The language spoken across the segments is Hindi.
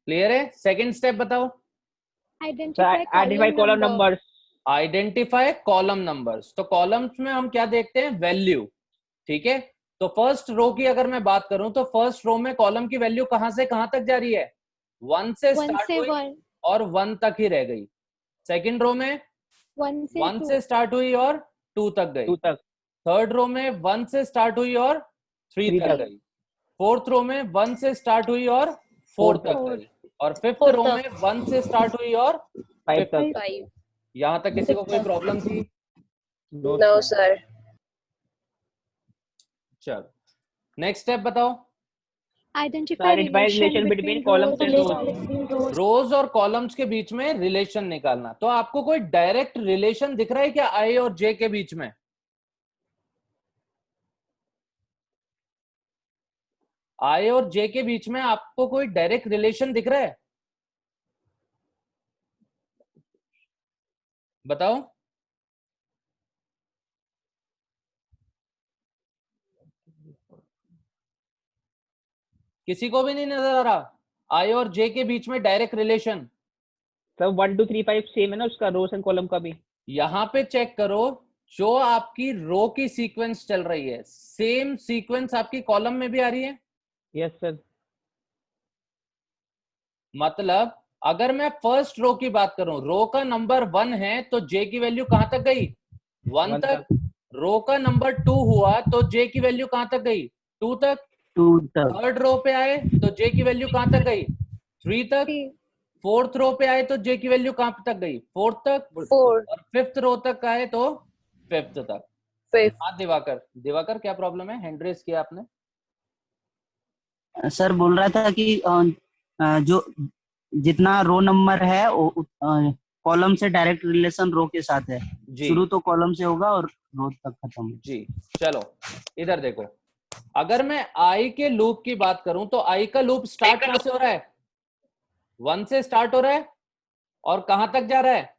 क्लियर है? सेकंड स्टेप बताओ। Identify column numbers. Identify column numbers. तो कॉलम्स में हम क्या देखते हैं? वैल्यू। ठीक है, तो फर्स्ट रो की अगर मैं बात करूं तो फर्स्ट रो में कॉलम की वैल्यू कहां से कहां तक जा रही है? 1 से स्टार्ट हुई और 1 तक ही रह गई। सेकंड रो में 1 से स्टार्ट हुई और 2 तक गई। 2 तक। थर्ड रो में 1 से स्टार्ट हुई और 3 तक गई। फोर्थ रो में 1 से स्टार्ट हुई और 4 तक गई। और फिफ्थ रो में 1 से स्टार्ट हुई और 5 5 तक। तक गई। यहां तक किसी को कोई प्रॉब्लम थी? No sir. चलो नेक्स्ट स्टेप बताओ। Identify relation between columns and rows. Rows और कॉलम्स के बीच में रिलेशन निकालना। तो आपको कोई डायरेक्ट रिलेशन दिख रहा है क्या आई और जे के बीच में? आई और जे के बीच में आपको कोई डायरेक्ट रिलेशन दिख रहा है? बताओ। किसी को भी नहीं नजर आ रहा आई और जे के बीच में डायरेक्ट रिलेशन? सब 1 2 3 5 सेम है ना उसका, रोज एंड कॉलम का भी। यहां पे चेक करो, जो आपकी रो की सीक्वेंस चल रही है सेम सीक्वेंस आपकी कॉलम में भी आ रही है। Yes sir. मतलब अगर मैं फर्स्ट रो की बात करूं, रो का नंबर 1 है तो जे की वैल्यू कहां तक गई? 1 तक। रो का नंबर 2 हुआ तो जे की वैल्यू कहां तक गई? 2 तक। 2 तक। थर्ड रो पे आए तो जे की वैल्यू कहां तक गई? 3 तक। फोर्थ रो पे आए तो जे की वैल्यू कहां तक गई? 4 तक। 4। और फिफ्थ रो तक आए तो 5th तक। 5। हाँ दिवाकर, दिवाकर क्या प्रॉब्लम है? हैंड रेस किया आपने। सर बोल रहा था कि जो जितना रो नंबर है कॉलम से डायरेक्ट रिलेशन रो के साथ है। शुरू तो कॉलम से होगा और रो तक खत्म। जी चलो इधर देखो, अगर मैं आई के लूप की बात करूं तो आई का लूप स्टार्ट कहां से हो रहा है? 1 से स्टार्ट हो रहा है और कहां तक जा रहा है?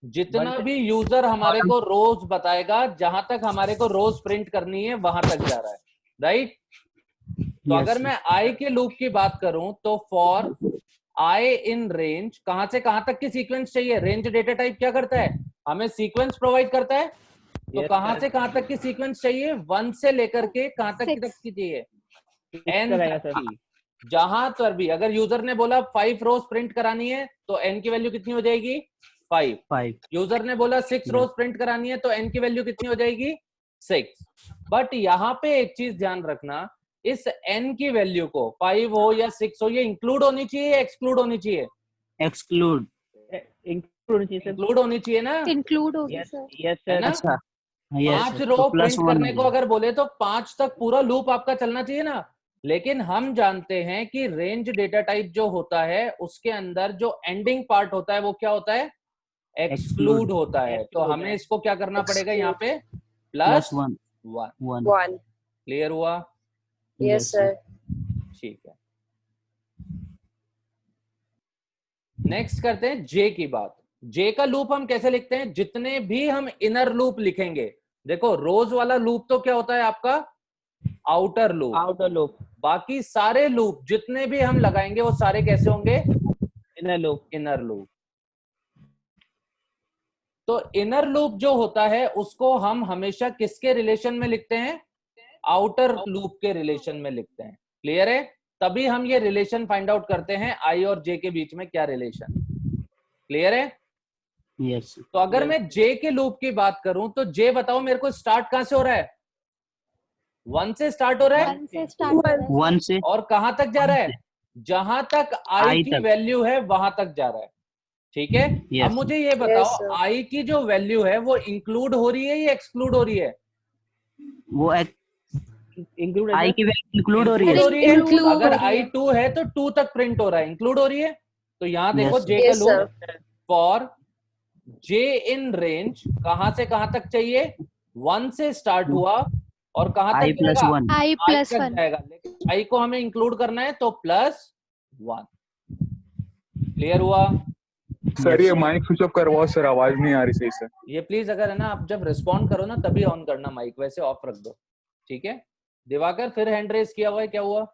जितना भी यूजर हमारे को रोज बताएगा, जहां तक हमारे को रोज प्रिंट करनी है वहां तक जा रहा है, राइट? तो अगर मैं आई के लूप की बात करूं तो फॉर आई इन रेंज, कहां से कहां तक की सीक्वेंस चाहिए? रेंज डेटा टाइप क्या करता है? हमें सीक्वेंस प्रोवाइड करता है। तो कहां से कहां तक की सीक्वेंस चाहिए? 1 से लेकर के कहां तक की चाहिए? एन तक की। जहां पर भी अगर यूजर ने बोला 5 रोज प्रिंट करानी है तो एन की वैल्यू कितनी हो जाएगी? 5। यूजर ने बोला 6 रोज प्रिंट करानी है तो एन की वैल्यू कितनी हो जाएगी? 6। बट यहां पे एक चीज ध्यान रखना, इस एन की वैल्यू को 5 हो या 6 हो, ये इंक्लूड होनी चाहिए या एक्सक्लूड होनी चाहिए? एक्सक्लूड। इंक्लूड होनी चाहिए ना? इंक्लूड होगी सर। यस है सर। ना? अच्छा 5 रो तो प्रिंट +1 करने को अगर बोले तो 5 तक पूरा लूप आपका चलना चाहिए ना। लेकिन हम जानते हैं कि रेंज डेटा टाइप जो होता है उसके अंदर जो एंडिंग पार्ट होता है वो क्या होता है? एक्सक्लूड होता है। तो हमें इसको क्या करना पड़ेगा यहाँ पे? +1। 1। क्लियर हुआ? Yes sir. ठीक है, नेक्स्ट करते हैं जे की बात। जे का लूप हम कैसे लिखते हैं? जितने भी हम इनर लूप लिखेंगे, देखो रोज वाला लूप तो क्या होता है आपका? Outer loop. Outer loop. बाकी सारे लूप जितने भी हम लगाएंगे वो सारे कैसे होंगे? Inner loop. Inner loop. तो इनर लूप जो होता है उसको हम हमेशा किसके रिलेशन में लिखते हैं? आउटर लूप के रिलेशन में लिखते हैं। क्लियर है? तभी हम ये रिलेशन फाइंड आउट करते हैं आई और जे के बीच में क्या रिलेशन। क्लियर है? यस। तो अगर मैं जे के लूप की बात करूं तो जे बताओ मेरे को स्टार्ट कहां से हो रहा है? 1 से स्टार्ट हो रहा है। 1 से और कहां तक जा रहा है? जहां तक आई की तक। वैल्यू है वहां तक जा रहा है। ठीक है? अब मुझे ये बताओ आई की जो वैल्यू है वो इंक्लूड हो रही है या एक्सक्लूड हो रही है? वो इंक्लूड आई की वैल्यू इंक्लूड हो रही है। Include अगर हो रही आई है। 2 है तो 2 तक प्रिंट हो रहा है, इंक्लूड हो रही है। तो यहां देखो Yes, जे का Yes sir। Loop for J in range कहां से कहां तक चाहिए? 1 से स्टार्ट हुआ और कहां तक जाएगा? I+1। आई तक जाएगा, लेकिन आई को हमें इंक्लूड करना है तो +1। क्लियर हुआ? सर ये माइक स्विच ऑफ करवाओ सर, आवाज नहीं आ रही सही से। ये प्लीज अगर है ना आप जब रिस्पॉन्ड करो ना तभी ऑन करना माइक, वैसे ऑफ रख दो। ठीक है? दिवाकर फिर हैंड रेस किया हुआ है, क्या हुआ?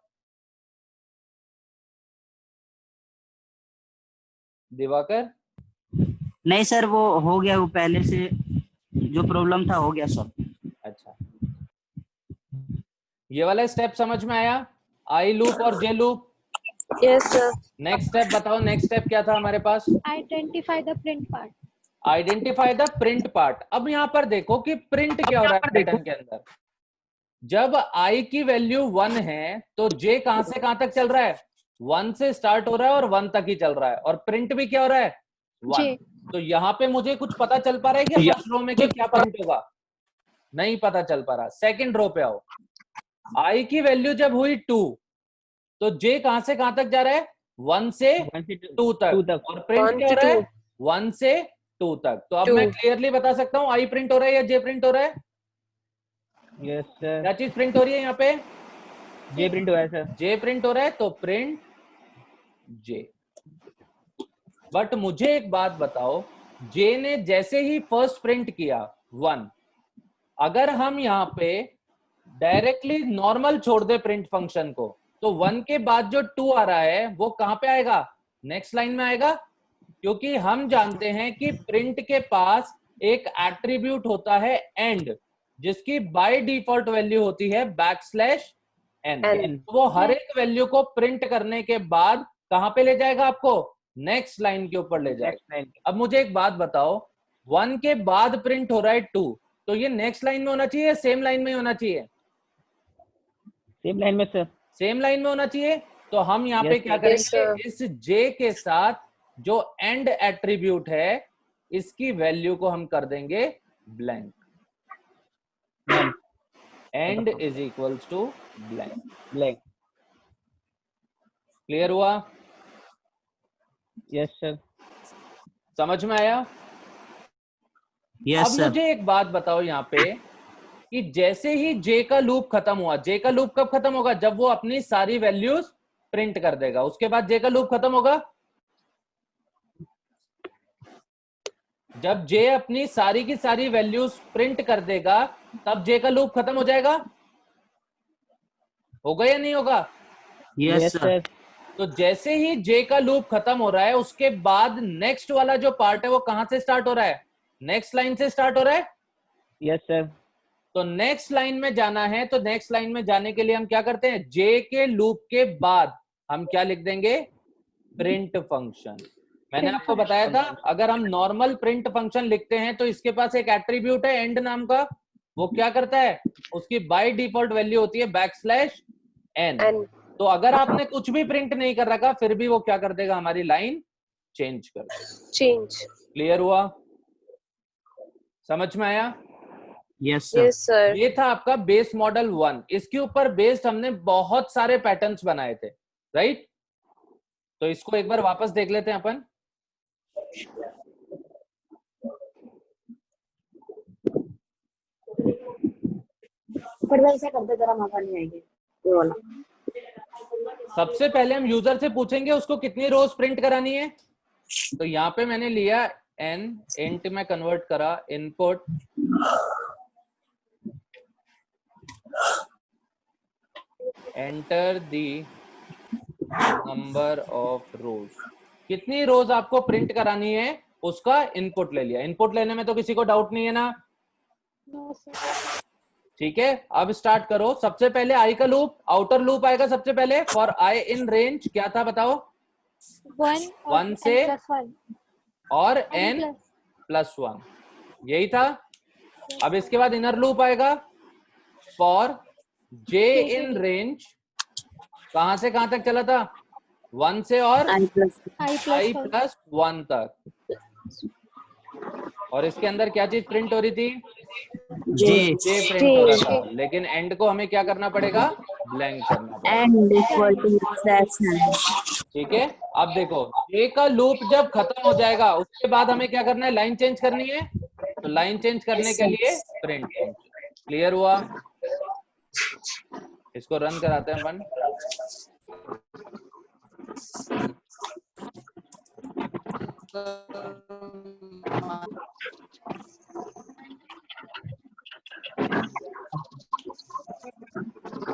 दिवाकर? नहीं सर, वो हो गया, वो पहले से जो प्रॉब्लम था हो गया सर। अच्छा, ये वाला स्टेप समझ में आया, आई लूप और J loop? Yes, sir. Next step बताओ, नेक्स्ट स्टेप क्या था हमारे पास? Identify the print part. Identify the print part. अब यहाँ पर देखो कि प्रिंट क्या हो रहा है पैटर्न के अंदर। जब i की वैल्यू 1 है तो j कहां से कहां तक चल रहा है? 1 से स्टार्ट हो रहा है और 1 तक ही चल रहा है, और प्रिंट भी क्या हो रहा है? 1। तो यहाँ पे मुझे कुछ पता चल पा रहा है कि फर्स्ट रो में कि क्या प्रिंट होगा? नहीं पता चल पा रहा। सेकंड रो पे आओ, i की वैल्यू जब हुई 2 तो j कहां से कहां तक जा रहा है? 1 से 2 तक, और प्रिंट क्या हो रहा है? 1 से 2 तक। तो अब मैं क्लियरली बता सकता हूँ i प्रिंट हो रहा है या j प्रिंट हो रहा है? यस सर, क्या चीज प्रिंट हो रही है यहाँ पे? जे प्रिंट हुआ है सर। j प्रिंट हो रहा है, तो प्रिंट j। बट मुझे एक बात बताओ, j ने जैसे ही फर्स्ट प्रिंट किया 1, अगर हम यहाँ पे डायरेक्टली नॉर्मल छोड़ दे प्रिंट फंक्शन को, तो 1 के बाद जो 2 आ रहा है वो कहां पे आएगा? नेक्स्ट लाइन में आएगा, क्योंकि हम जानते हैं कि प्रिंट के पास एक एट्रीब्यूट होता है एंड, जिसकी बाय डिफॉल्ट वैल्यू होती है \n। तो वो हर एक वैल्यू को प्रिंट करने के बाद कहां पे ले जाएगा आपको? नेक्स्ट लाइन के ऊपर ले जाएगा। अब मुझे एक बात बताओ, 1 के बाद प्रिंट हो रहा है 2, तो ये नेक्स्ट लाइन में होना चाहिए या सेम लाइन में होना चाहिए? सेम लाइन में सर। सेम लाइन में होना चाहिए। तो हम यहाँ पे क्या करेंगे, इस j के साथ जो एंड एट्रीब्यूट है इसकी वैल्यू को हम कर देंगे blank. End is equals to blank. Clear हुआ? Yes sir. समझ में आया? यस अब सर। मुझे एक बात बताओ यहाँ पे कि जैसे ही j का लूप खत्म हुआ, j का लूप कब खत्म होगा? जब वो अपनी सारी वैल्यूज प्रिंट कर देगा, उसके बाद j का लूप खत्म होगा। जब j अपनी सारी की सारी वैल्यूज प्रिंट कर देगा तब j का लूप खत्म हो जाएगा। होगा या नहीं होगा? Yes sir. तो जैसे ही j का लूप खत्म हो रहा है उसके बाद नेक्स्ट वाला जो पार्ट है वो कहां से स्टार्ट हो रहा है? नेक्स्ट लाइन से स्टार्ट हो रहा है। Yes sir. तो नेक्स्ट लाइन में जाना है, तो नेक्स्ट लाइन में जाने के लिए हम क्या करते हैं? j के लूप के बाद हम क्या लिख देंगे? Print function. मैंने आपको बताया था, अगर हम नॉर्मल प्रिंट फंक्शन लिखते हैं तो इसके पास एक एट्रीब्यूट है एंड नाम का, वो क्या करता है? उसकी बाय डिफॉल्ट वैल्यू होती है \n। तो अगर आपने कुछ भी प्रिंट नहीं कर रखा फिर भी वो क्या कर देगा? हमारी लाइन चेंज कर देगा। क्लियर हुआ? समझ में आया? Yes sir. ये था आपका बेस मॉडल 1। इसके ऊपर बेस्ड हमने बहुत सारे पैटर्न्स बनाए थे, राइट? तो इसको एक बार वापस देख लेते हैं अपन। करते जरा मजा नहीं आएगी ये वाला। सबसे पहले हम यूजर से पूछेंगे उसको कितनी रोज प्रिंट करानी है। तो यहाँ पे मैंने लिया n, इंट में कन्वर्ट करा, input enter the number of रोज। कितनी रोज आपको प्रिंट करानी है उसका इनपुट ले लिया। इनपुट लेने में तो किसी को डाउट नहीं है ना? ठीक है, अब स्टार्ट करो। सबसे पहले i का लूप, आउटर लूप आएगा सबसे पहले। फॉर i इन रेंज क्या था बताओ? 1 से और n + 1, यही था। अब इसके बाद इनर लूप आएगा फॉर j इन रेंज, कहां से कहां तक चला था? 1 से और i + 1 तक। और इसके अंदर क्या चीज प्रिंट हो रही थी? j प्रिंट हो रहा था, लेकिन एंड को हमें क्या करना पड़ेगा? ब्लैंक करना पड़ेगा। ठीक है, अब देखो j का लूप जब खत्म हो जाएगा उसके बाद हमें क्या करना है? लाइन चेंज करनी है। तो लाइन चेंज करने के लिए प्रिंट। क्लियर हुआ? इसको रन कराते हैं अपन।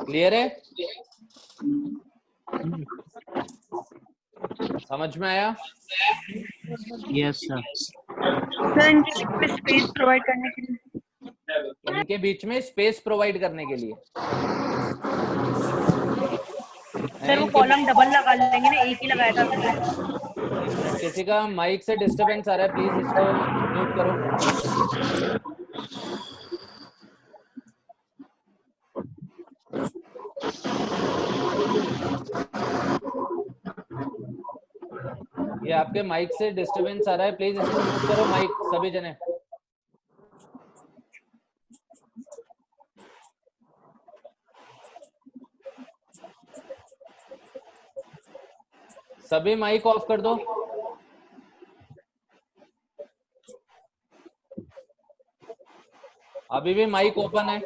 क्लियर है? समझ में आया? Yes sir. सर इनके बीच में स्पेस प्रोवाइड करने के लिए। इनके बीच में स्पेस प्रोवाइड करने के लिए सर वो कॉलम डबल लगा लेंगे ना, एक ही लगाया था अभी तक। एक मिनट, किसी का माइक से डिस्टरबेंस आ रहा है, प्लीज इसको म्यूट करो। ये आपके माइक से डिस्टरबेंस आ रहा है, प्लीज इसको म्यूट करो माइक सभी जने। सभी माइक ऑफ कर दो। अभी भी माइक ओपन है।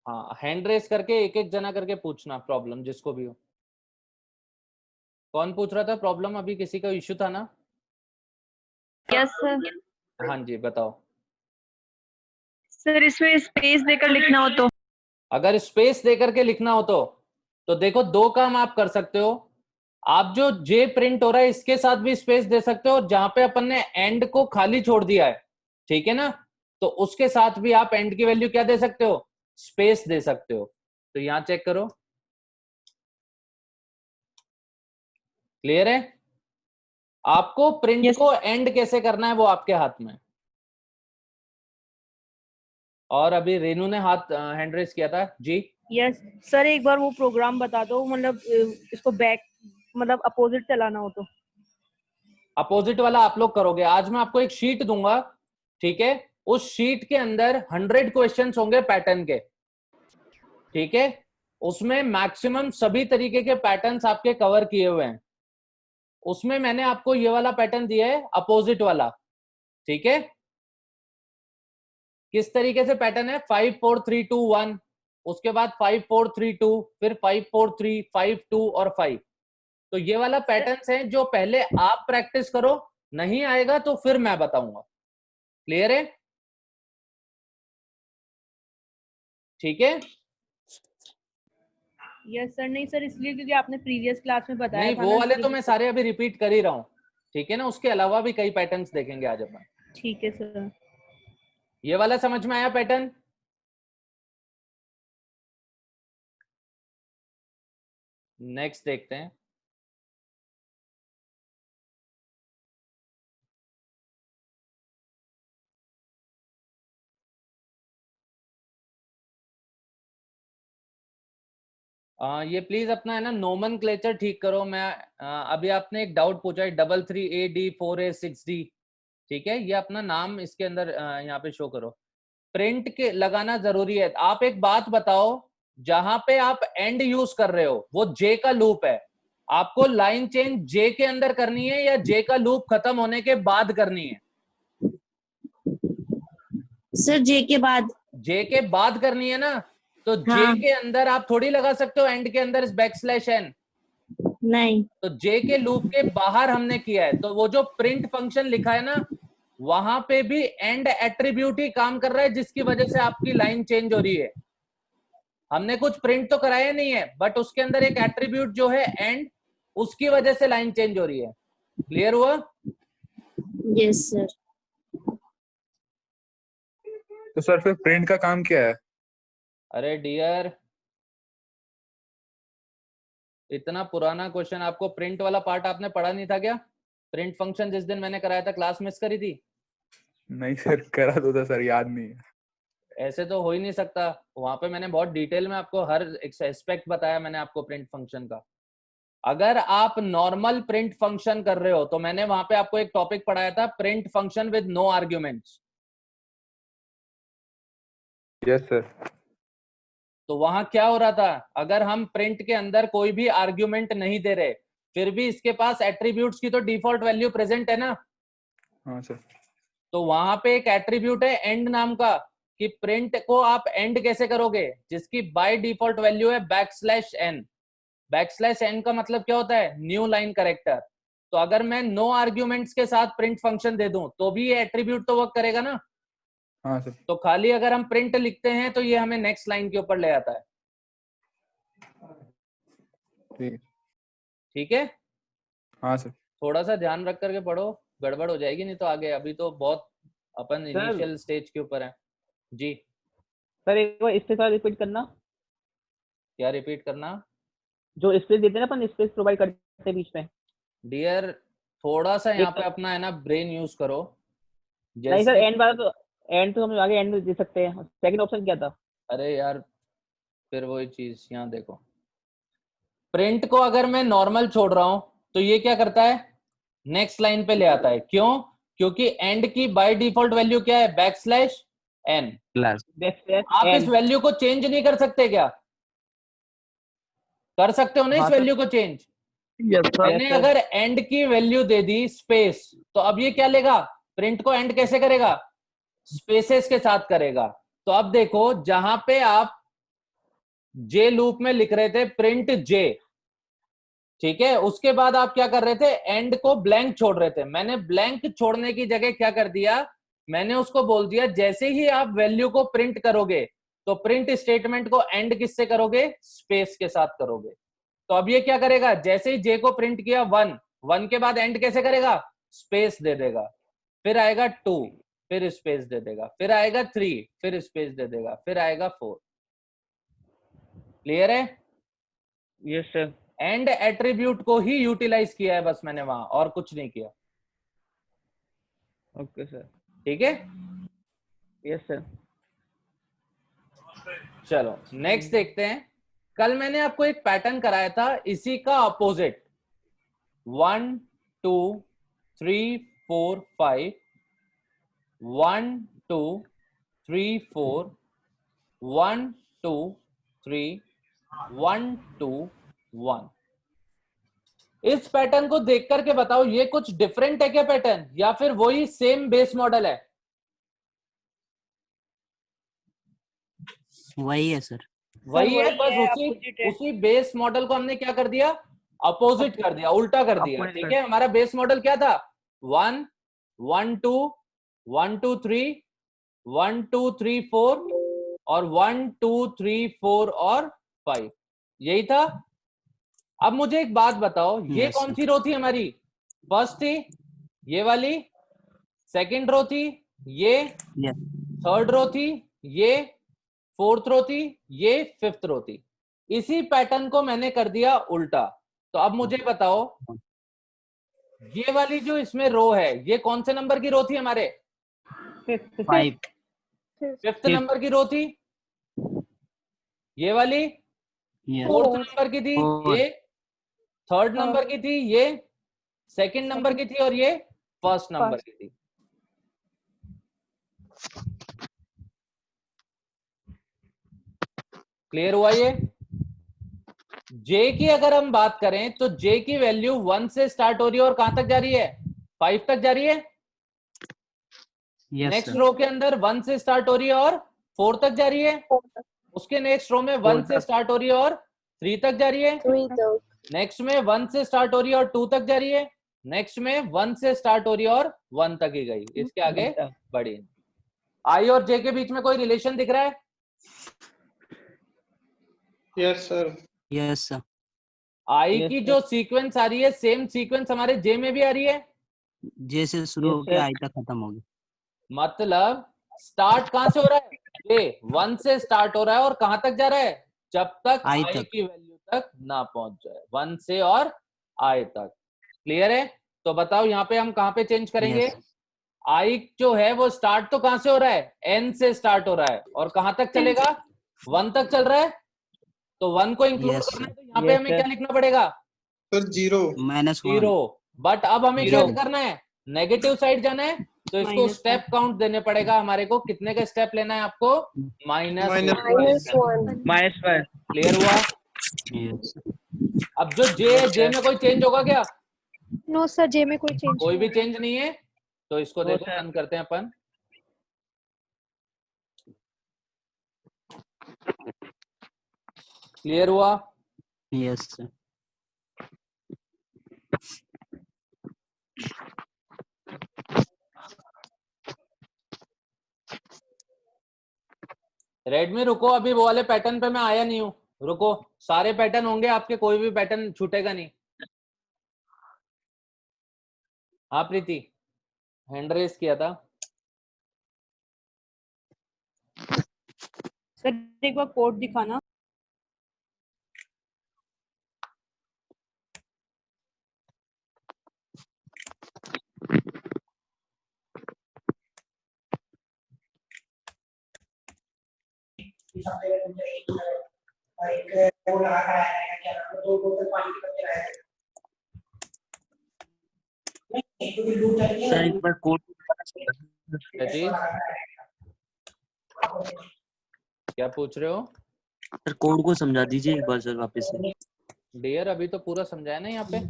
हाँ, हैंड रेस करके एक एक जना करके पूछना प्रॉब्लम जिसको भी हो। कौन पूछ रहा था प्रॉब्लम? अभी किसी का इश्यू था ना? Yes sir. हाँ जी, बताओ। सर इसमें स्पेस देकर लिखना हो तो? अगर स्पेस देकर के लिखना हो तो देखो दो काम आप कर सकते हो। आप जो जे प्रिंट हो रहा है इसके साथ भी स्पेस दे सकते हो, और जहां पे अपन ने एंड को खाली छोड़ दिया है, ठीक है ना, तो उसके साथ भी आप एंड की वैल्यू क्या दे सकते हो? स्पेस दे सकते हो। तो यहां चेक करो, क्लियर है? आपको प्रिंट Yes. को एंड कैसे करना है वो आपके हाथ में। और अभी रेनू ने हाथ हैंड रेस किया था जी। यस सर, एक बार वो प्रोग्राम बता दो, मतलब इसको बैक मतलब अपोजिट चलाना हो तो। अपोजिट वाला आप लोग करोगे। आज मैं आपको एक शीट दूंगा, ठीक है? उस शीट के अंदर 100 क्वेश्चंस होंगे पैटर्न के, ठीक है? उसमें मैक्सिमम सभी तरीके के पैटर्न्स आपके कवर किए हुए हैं। उसमें मैंने आपको ये वाला पैटर्न दिया है, अपोजिट वाला, ठीक है? किस तरीके से पैटर्न है? 5 4 3 2 1, उसके बाद 5 4 3 2, फिर 5 4 3 5 2 और 5। तो ये वाला पैटर्न्स है जो पहले आप प्रैक्टिस करो, नहीं आएगा तो फिर मैं बताऊंगा। क्लियर है? ठीक है? Yes sir. नहीं सर, इसलिए क्योंकि आपने प्रीवियस क्लास में बताया नहीं, था वो ना, वाले तो इसलिए। मैं सारे अभी रिपीट कर ही रहा हूं, ठीक है ना? उसके अलावा भी कई पैटर्न्स देखेंगे आज अपन। ठीक है सर। ये वाला समझ में आया पैटर्न? नेक्स्ट देखते हैं। ये प्लीज अपना है ना नोमेनक्लेचर ठीक करो। मैं अभी आपने एक डाउट पूछा है, 33AD4A6D, ठीक है? ये अपना नाम इसके अंदर यहाँ पे शो करो। प्रिंट के लगाना जरूरी है। आप एक बात बताओ, जहां पे आप एंड यूज कर रहे हो वो जे का लूप है, आपको लाइन चेंज जे के अंदर करनी है या जे का लूप खत्म होने के बाद करनी है? सर जे के बाद। जे के बाद करनी है ना, तो जे हाँ। के अंदर आप थोड़ी लगा सकते हो एंड के अंदर बैकस्लैश n। नहीं। तो जे के लूप के बाहर हमने किया है, तो वो जो प्रिंट फंक्शन लिखा है ना, वहां पे भी एंड एट्रीब्यूट ही काम कर रहा है, जिसकी वजह से आपकी लाइन चेंज हो रही है। हमने कुछ प्रिंट तो कराया नहीं है, बट उसके अंदर एक एट्रीब्यूट जो है एंड, उसकी वजह से लाइन चेंज हो रही है। क्लियर हुआ? Yes sir. तो सर फिर प्रिंट का काम क्या है? अरे डियर, इतना पुराना क्वेश्चन, आपको प्रिंट वाला पार्ट आपने पढ़ा नहीं था क्या? प्रिंट फंक्शन जिस दिन मैंने कराया था क्लास मिस करी थी? नहीं सर, करा तो था सर, याद नहीं है। ऐसे तो हो ही नहीं सकता। वहां पे मैंने बहुत डिटेल में आपको हर एक एस्पेक्ट बताया मैंने आपको प्रिंट फंक्शन का। अगर आप नॉर्मल प्रिंट फंक्शन कर रहे हो तो मैंने वहां पे आपको एक टॉपिक पढ़ाया था, print function with no arguments. Yes sir. तो वहां क्या हो रहा था, अगर हम प्रिंट के अंदर कोई भी आर्ग्यूमेंट नहीं दे रहे, फिर भी इसके पास एट्रीब्यूट्स की तो डिफॉल्ट वैल्यू प्रेजेंट है ना। हाँ सर। तो वहां पे एक एट्रीब्यूट है एंड नाम का, कि प्रिंट को आप एंड कैसे करोगे, जिसकी बाय डिफॉल्ट वैल्यू है बैकस्लैश n। बैकस्लैश n का मतलब क्या होता है? New line character. तो अगर मैं नो आर्ग्यूमेंट्स के साथ प्रिंट फंक्शन दे दूं तो भी ये एट्रीब्यूट तो वर्क करेगा ना। हाँ सर। तो खाली अगर हम प्रिंट लिखते हैं तो ये हमें नेक्स्ट लाइन के ऊपर ले आता है। ठीक ठीक है, हाँ सर। थोड़ा सा ध्यान रख करके पढ़ो, गड़बड़ हो जाएगी नहीं तो आगे। अभी तो बहुत अपन इनिशियल स्टेज के ऊपर है जी। सर एक बार इसके साथ रिपीट करना, क्या रिपीट करना? जो स्पेस देते हैं ना अपन, स्पेस प्रोवाइड करते हैं बीच में। डियर थोड़ा सा यहाँ एक पे अपना है ना ब्रेन यूज करो। नहीं सर, जैसे एंड वाला तो, एंड तो हम आगे एंड दे सकते हैं। सेकंड ऑप्शन क्या था? अरे यार फिर वही चीज, यहाँ देखो, प्रिंट को अगर मैं नॉर्मल छोड़ रहा हूं तो ये क्या करता है, नेक्स्ट लाइन पे ले आता है। क्यों? क्योंकि एंड की बाय डिफॉल्ट वैल्यू क्या है, \n। आप इस एंड। वैल्यू को चेंज नहीं कर सकते क्या? कर सकते हो ना हाँ इस सर। वैल्यू को चेंज? Yes sir. मैंने अगर एंड की वैल्यू दे दी स्पेस, तो अब ये क्या लेगा, प्रिंट को एंड कैसे करेगा, स्पेसेस के साथ करेगा। तो अब देखो जहां पे आप जे लूप में लिख रहे थे प्रिंट जे, ठीक है, उसके बाद आप क्या कर रहे थे, एंड को ब्लैंक छोड़ रहे थे। मैंने ब्लैंक छोड़ने की जगह क्या कर दिया, मैंने उसको बोल दिया जैसे ही आप वैल्यू को प्रिंट करोगे तो प्रिंट स्टेटमेंट को एंड किससे करोगे, स्पेस के साथ करोगे। तो अब ये क्या करेगा, जैसे ही जे को प्रिंट किया 1 के बाद एंड कैसे करेगा, स्पेस दे देगा, फिर आएगा 2 फिर स्पेस दे देगा, फिर आएगा 3 फिर स्पेस दे देगा, फिर आएगा 4। क्लियर है? Yes sir. एंड एट्रीब्यूट को ही यूटिलाइज किया है बस मैंने वहां, और कुछ नहीं किया। Okay sir. ठीक है, यस सर। चलो नेक्स्ट देखते हैं। कल मैंने आपको एक पैटर्न कराया था इसी का अपोजिट, 1 2 3 4 5, 1 2 3 4, 1 2 3, 1 2 1। इस पैटर्न को देख करके बताओ ये कुछ डिफरेंट है क्या पैटर्न, या फिर वही सेम बेस मॉडल है? वही है सर। वही है, बस उसी opposite है। उसी बेस मॉडल को हमने क्या कर दिया, अपोजिट कर दिया, उल्टा कर दिया। Opposite ठीक कर- है, हमारा बेस मॉडल क्या था, 1 1 2 1 2 3 1 2 3 4 और 1 2 3 4 और 5, यही था। अब मुझे एक बात बताओ, ये Yes, कौन sir. सी रो थी हमारी, फर्स्ट थी ये वाली, सेकंड रो थी ये, Yes. थर्ड रो थी ये, फोर्थ रो थी ये, फिफ्थ रो थी। इसी पैटर्न को मैंने कर दिया उल्टा। तो अब मुझे बताओ ये वाली जो इसमें रो है ये कौन से नंबर की रो थी हमारे, 5. फिफ्थ नंबर की रो थी। ये वाली Yes. फोर्थ नंबर की थी, Four. ये थर्ड नंबर की थी, ये सेकंड नंबर की थी, और ये फर्स्ट नंबर की थी। क्लियर हुआ ये? जे की अगर हम बात करें तो जे की वैल्यू 1 से स्टार्ट हो रही है और कहां तक जा रही है, 5 तक जा रही है। Yes, next sir. रो के अंदर 1 से स्टार्ट हो रही है और 4 तक जा रही है। उसके नेक्स्ट रो में 1 से स्टार्ट हो रही है और 3 तक जा रही है। नेक्स्ट में 1 से स्टार्ट हो रही है और 2 तक जा रही है। नेक्स्ट में 1 से स्टार्ट हो रही है और 1 तक ही गई, इसके आगे बढ़ी। आई और जे के बीच में कोई रिलेशन दिख रहा है? Yes sir. Yes, sir. आई Yes, की sir. जो सीक्वेंस आ रही है सेम सीक्वेंस हमारे जे में भी आ रही है। J से शुरू Yes, होके sir. I तक खत्म होगी. मतलब स्टार्ट कहां से हो रहा है, ये 1 से स्टार्ट हो रहा है और कहां तक जा रहा है, जब तक I आई तक. की वैल्यू तक ना पहुंच जाए, 1 से और आई तक। क्लियर है? तो बताओ यहाँ पे हम कहां पे चेंज करेंगे। Yes. आई जो है वो स्टार्ट तो कहां से हो रहा है, एन से स्टार्ट हो रहा है और कहां तक चलेगा, 1 तक चल रहा है। तो 1 को इंक्लूड Yes, करना है sir. तो यहाँ पे Yes, हमें sir. क्या लिखना पड़ेगा, सर 0। -1. 0। बट अब हमें क्या Zero. करना है, नेगेटिव साइड जाना है, तो इसको स्टेप काउंट देने पड़ेगा हमारे को। कितने का स्टेप लेना है आपको, -1। -1. क्लियर हुआ? Yes. अब जो जे है, जे में कोई चेंज होगा क्या, नो सर, जे में कोई चेंज कोई भी नहीं चेंज नहीं है। तो इसको No, देखो sir. रन करते हैं अपन। क्लियर हुआ? Yes, sir. रेडमी रुको, अभी वो वाले पैटर्न पे मैं आया नहीं हूँ, रुको, सारे पैटर्न होंगे आपके, कोई भी पैटर्न छूटेगा नहीं। हाँ प्रीति, हैंड रेस किया था। सर एक बार कोड दिखाना। सर एक बार कोड क्या पूछ रहे हो? सर कोड को समझा दीजिए एक बार सर वापस से। डियर अभी तो पूरा समझाया ना यहाँ पे।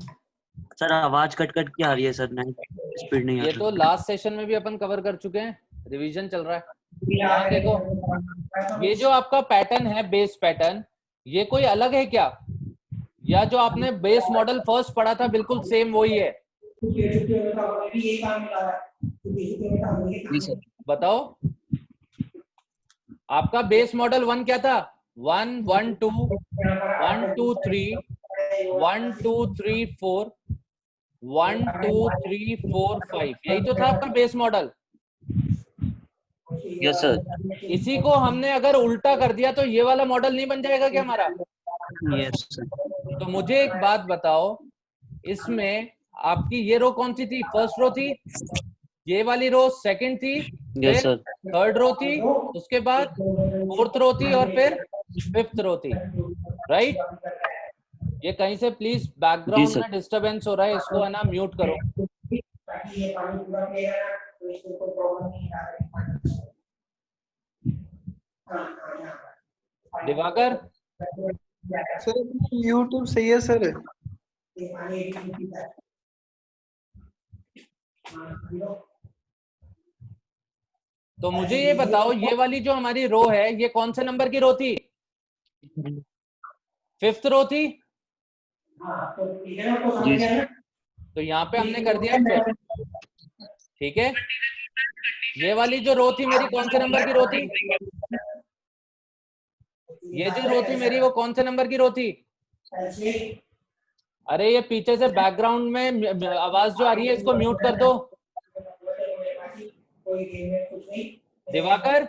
सर आवाज कट कट के आ रही है सर, नेट स्पीड नहीं आ ये रही। तो लास्ट सेशन में भी अपन कवर कर चुके हैं, रिवीजन चल रहा है। यहाँ देखो, ये जो आपका पैटर्न है बेस पैटर्न, ये कोई अलग है क्या, या जो आपने बेस मॉडल फर्स्ट पढ़ा था बिल्कुल सेम वही है? बताओ, आपका बेस मॉडल 1 क्या था? 1 1 2 1 2 3 1 2 3 4 1 2 3 4 5, यही तो था आपका बेस मॉडल। Yes sir. इसी को हमने अगर उल्टा कर दिया तो ये वाला मॉडल नहीं बन जाएगा क्या हमारा? Yes sir. तो मुझे एक बात बताओ, इसमें आपकी ये रो कौन सी थी? फर्स्ट रो थी, ये वाली रो सेकंड थी, यस फिर सर। थर्ड रो थी, उसके बाद फोर्थ रो थी, और फिर फिफ्थ रो थी, राइट? ये कहीं से प्लीज बैकग्राउंड में डिस्टरबेंस हो रहा है, इसको है ना म्यूट करो। दिवाकर, सर यूट्यूब सही है सर। तो मुझे ये बताओ, ये वाली जो हमारी रो है, ये कौन से नंबर की रो थी? फिफ्थ रो थी। तो यहाँ पे हमने कर दिया फिफ्थ, ठीक है। ये वाली जो रो थी मेरी, कौन से नंबर की रो थी? ये जो रो थी मेरी, वो कौन से नंबर की रो थी? अरे ये पीछे से बैकग्राउंड में आवाज जो आ रही है, इसको म्यूट कर दो। दिवाकर,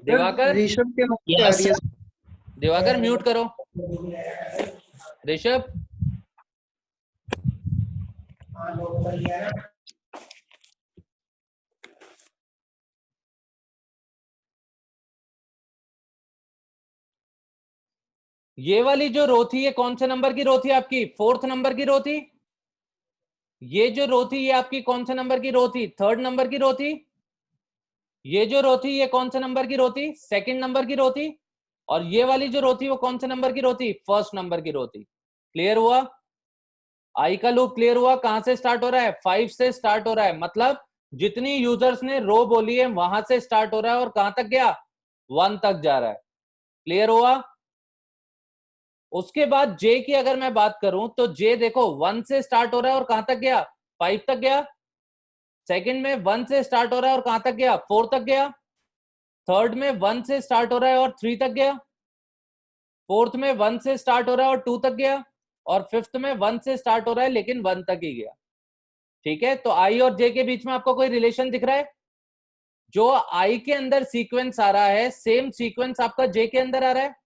दिवाकर, ऋषभ के नाम से आ रही है। दिवाकर म्यूट करो। ऋषभ, ये वाली जो रो थी, ये कौन से नंबर की रो थी आपकी? फोर्थ नंबर की रो थी। ये जो रो थी, ये आपकी कौन से नंबर की रो थी? थर्ड नंबर की रो थी। ये जो रो थी, ये कौन से नंबर की रो थी? सेकंड नंबर की रो थी। और ये वाली जो रो थी, वो कौन से नंबर की रो थी? फर्स्ट नंबर की रो थी। क्लियर हुआ? आई का लूप क्लियर हुआ? कहां से स्टार्ट हो रहा है? 5 से स्टार्ट हो रहा है, मतलब जितनी यूजर्स ने रो बोली है वहां से स्टार्ट हो रहा है, और कहां तक गया? 1 तक जा रहा है। क्लियर हुआ? उसके बाद जे की अगर मैं बात करूं, तो जे देखो 1 से स्टार्ट हो रहा है और कहां तक गया? 5 तक गया। सेकंड में 1 से स्टार्ट हो रहा है और कहां तक गया? 4 तक गया। थर्ड में 1 से स्टार्ट हो रहा है और 3 तक गया। फोर्थ में 1 से स्टार्ट हो रहा है और 2 तक गया। और फिफ्थ में 1 से स्टार्ट हो रहा है लेकिन 1 तक ही गया। ठीक है, तो आई और जे के बीच में आपको कोई रिलेशन दिख रहा है? जो आई के अंदर सीक्वेंस आ रहा है, सेम सीक्वेंस आपका जे के अंदर आ रहा है।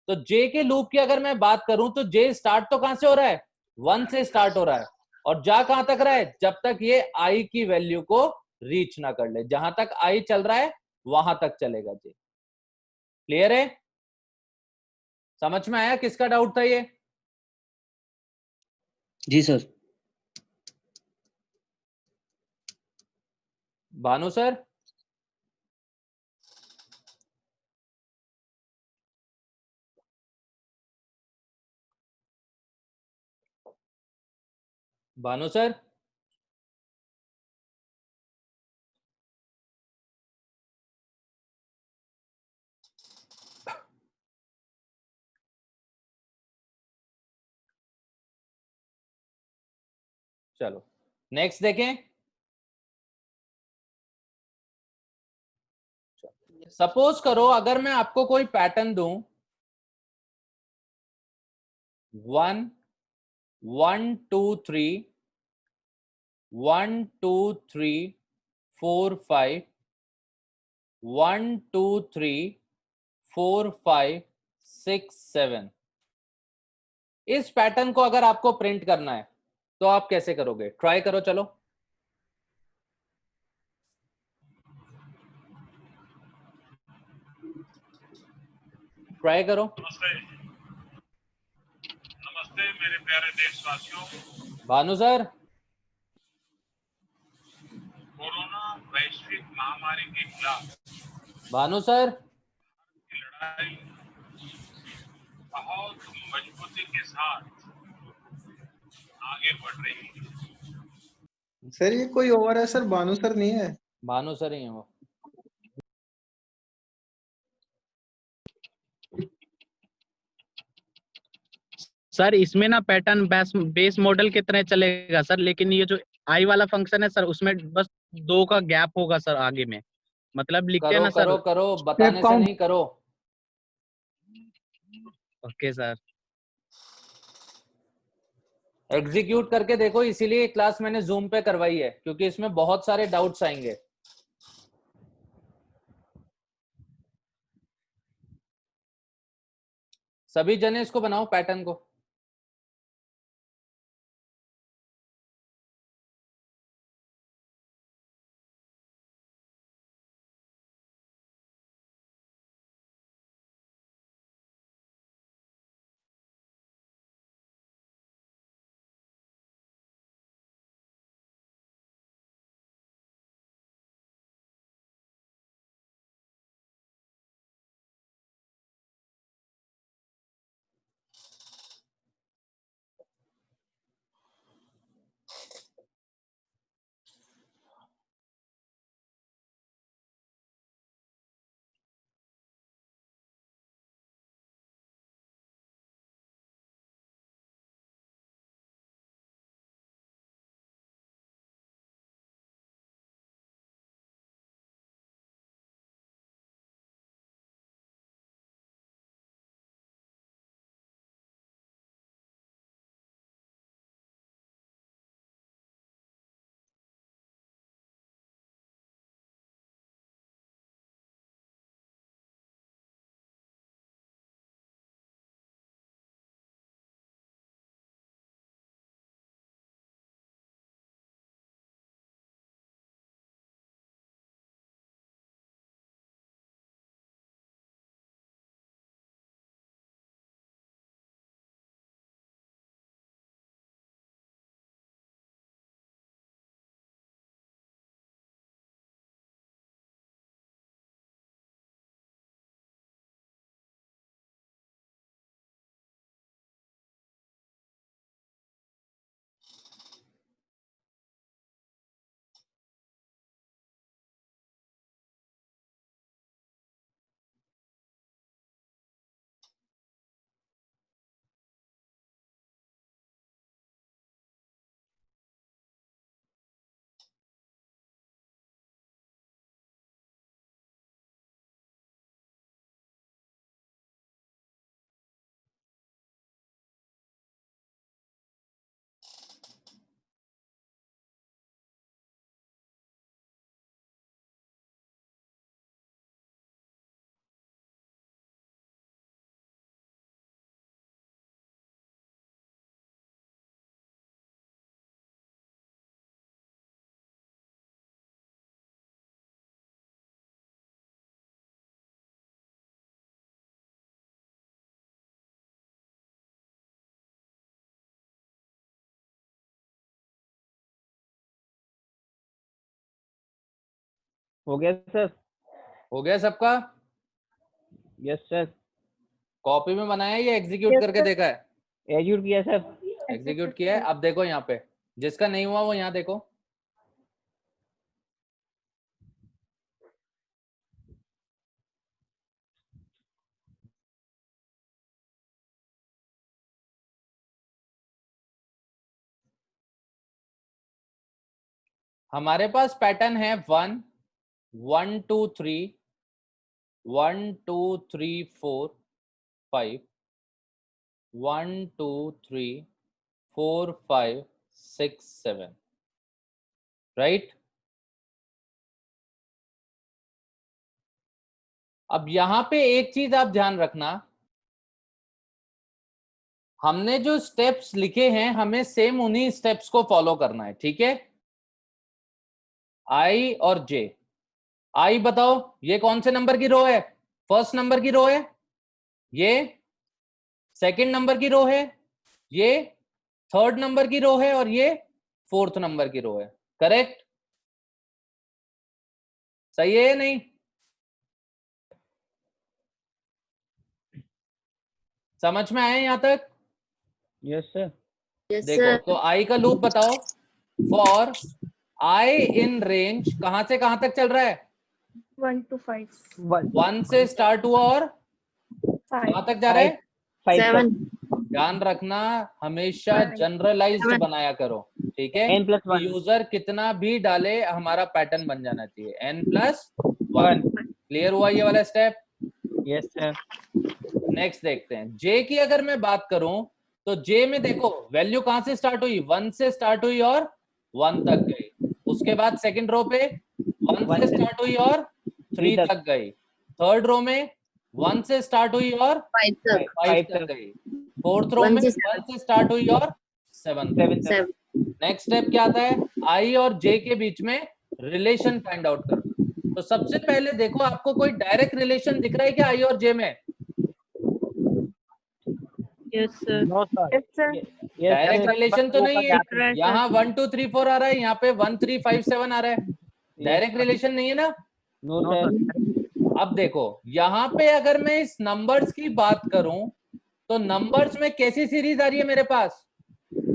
तो जे के लूप की अगर मैं बात करूं, तो जे स्टार्ट तो कहां से हो रहा है? 1 से स्टार्ट हो रहा है, और जा कहां तक रहा है? जब तक ये आई की वैल्यू को रीच ना कर ले। जहां तक आई चल रहा है वहां तक चलेगा जे। क्लियर है? समझ में आया किसका डाउट था ये? जी sir. Bhanu sir, Bhanu sir, चलो नेक्स्ट देखें। सपोज करो अगर मैं आपको कोई पैटर्न दूं 1 1 2 3 1 2 3 4 5 1 2 3 4 5 6 7 इस पैटर्न को अगर आपको प्रिंट करना है तो आप कैसे करोगे? ट्राई करो, चलो। ट्राई करो। नमस्ते मेरे प्यारे देशवासियों। भानु सर, कोरोना वैश्विक महामारी के खिलाफ भानु सर, की लड़ाई बहुत मजबूती के साथ आगे बढ़ रही है। सर ये कोई और है सर, भानु सर नहीं है। भानु सर ही है वो। सर इसमें ना पैटर्न बेस मॉडल की तरह चलेगा सर, लेकिन ये जो आई वाला फंक्शन है सर उसमें बस 2 का गैप होगा सर आगे में, मतलब लिखते हैं करो ना सर। करो करो, बताने से नहीं, करो। Okay sir. एग्जीक्यूट करके देखो, इसीलिए क्लास मैंने जूम पे करवाई है क्योंकि इसमें बहुत सारे डाउट्स आएंगे। सभी जने इसको बनाओ पैटर्न को। हो गया सर? हो गया सबका? Yes sir. कॉपी में बनाया या एग्जीक्यूट करके देखा है? एग्जीक्यूट किया सर। एग्जीक्यूट किया है। अब देखो यहाँ पे, जिसका नहीं हुआ वो यहाँ देखो। हमारे पास पैटर्न है 1 1 2 3 1 2 3 4 5 1 2 3 4 5 6 7 राइट। अब यहां पे एक चीज आप ध्यान रखना, हमने जो स्टेप्स लिखे हैं हमें सेम उन्हीं स्टेप्स को फॉलो करना है, ठीक है। आई और जे। आई बताओ ये कौन से नंबर की रो है? फर्स्ट नंबर की रो है, ये सेकंड नंबर की रो है, ये थर्ड नंबर की रो है और ये फोर्थ नंबर की रो है, करेक्ट? सही है या नहीं? समझ में आया यहां तक? Yes sir. यस देखो सर। तो आई का लूप बताओ। फॉर आई इन रेंज कहां से कहां तक चल रहा है? 1 to 5. 1 से स्टार्ट हुआ और कहां तक जा रहा है? 7 ध्यान रखना हमेशा जनरलाइज्ड बनाया करो, ठीक है। यूजर कितना भी डाले हमारा पैटर्न बन जाना चाहिए, n+1। क्लियर हुआ ये वाला स्टेप? Yes sir. नेक्स्ट देखते हैं जे की। अगर मैं बात करूं तो जे में देखो वैल्यू कहां से स्टार्ट हुई? 1 से स्टार्ट हुई और 1 तक गई। उसके बाद सेकंड रो पे 1 से स्टार्ट हुई और 3 तक गई। थर्ड रो में 1 से स्टार्ट हुई और 5 तक 5 तक गई। फोर्थ रो 1 में से 1 से स्टार्ट हुई और 7 तक। 7 नेक्स्ट स्टेप क्या आता है? आई और जे के बीच में रिलेशन फाइंड आउट करना। तो सबसे पहले देखो आपको कोई डायरेक्ट रिलेशन दिख रहा है क्या आई और जे में? Yes sir. No sir. Yes, sir. Direct relation तो नहीं है। Right, यहाँ 1 2 3 4 आ रहा है, यहाँ पे 1 3 5 7 आ रहा है। डायरेक्ट रिलेशन नहीं है ना? No sir. अब देखो यहाँ पे अगर मैं इस नंबर्स की बात करूं तो नंबर्स में कैसी सीरीज आ रही है मेरे पास?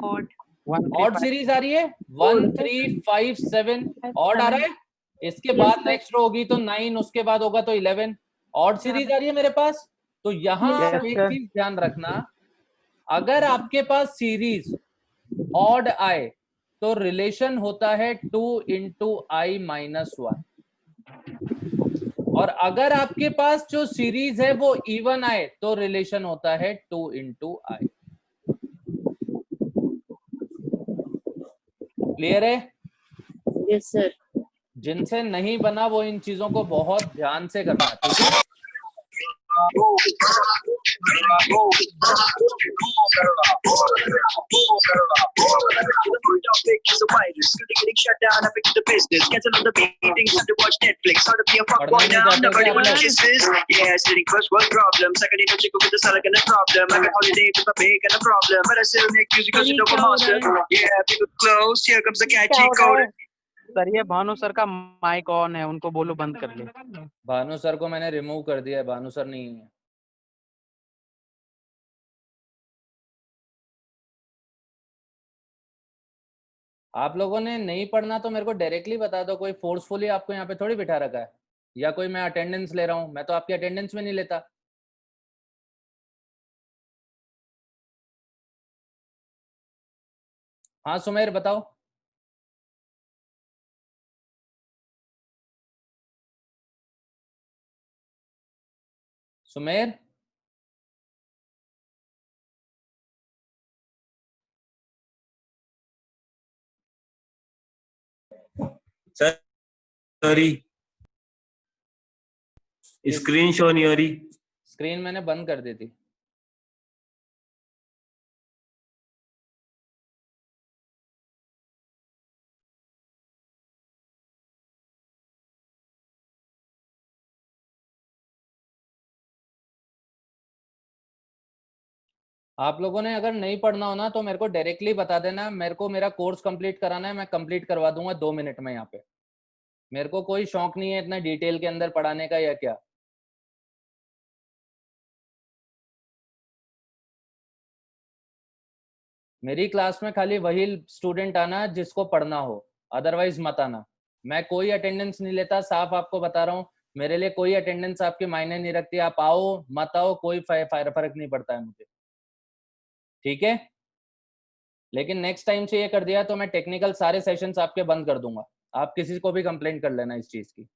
Odd. ऑड सीरीज आ रही है। 1 3 5 7 ऑड आ रहा है। इसके बाद नेक्स्ट रो होगी तो 9, उसके बाद होगा तो 11। ऑड सीरीज आ रही है मेरे पास। तो यहाँ आप एक चीज ध्यान रखना, अगर आपके पास सीरीज ऑड आए तो रिलेशन होता है 2 इंटू आई -1। और अगर आपके पास जो सीरीज है वो इवन आए तो रिलेशन होता है 2 इंटू आई। क्लियर है? Yes sir. जिनसे नहीं बना वो इन चीजों को बहुत ध्यान से करना, ठीक है। सर ये भानु सर का माइक ऑन है, उनको बोलो बंद कर ले। भानु सर को मैंने रिमूव कर दिया है, भानु सर नहीं है। आप लोगों ने नहीं पढ़ना तो मेरे को डायरेक्टली बता दो, कोई फोर्सफुली आपको यहाँ पे थोड़ी बिठा रखा है, या कोई मैं अटेंडेंस ले रहा हूँ। मैं तो आपकी अटेंडेंस में नहीं लेता। हाँ सुमेर बताओ। सुमेर सॉरी स्क्रीन शो नहीं हो रही। स्क्रीन मैंने बंद कर दी थी। आप लोगों ने अगर नहीं पढ़ना हो ना तो मेरे को डायरेक्टली बता देना। मेरे को मेरा कोर्स कंप्लीट कराना है, मैं कंप्लीट करवा दूंगा 2 मिनट में यहाँ पे। मेरे को कोई शौक नहीं है इतना डिटेल के अंदर पढ़ाने का या क्या। मेरी क्लास में खाली वही स्टूडेंट आना जिसको पढ़ना हो, अदरवाइज मत आना। मैं कोई अटेंडेंस नहीं लेता, साफ आपको बता रहा हूँ। मेरे लिए कोई अटेंडेंस आपके मायने नहीं रखती। आप आओ मत आओ कोई फर्क नहीं पड़ता है मुझे, ठीक है। लेकिन नेक्स्ट टाइम से ये कर दिया तो मैं टेक्निकल सारे सेशंस आपके बंद कर दूंगा। आप किसी को भी कंप्लेंट कर लेना इस चीज की।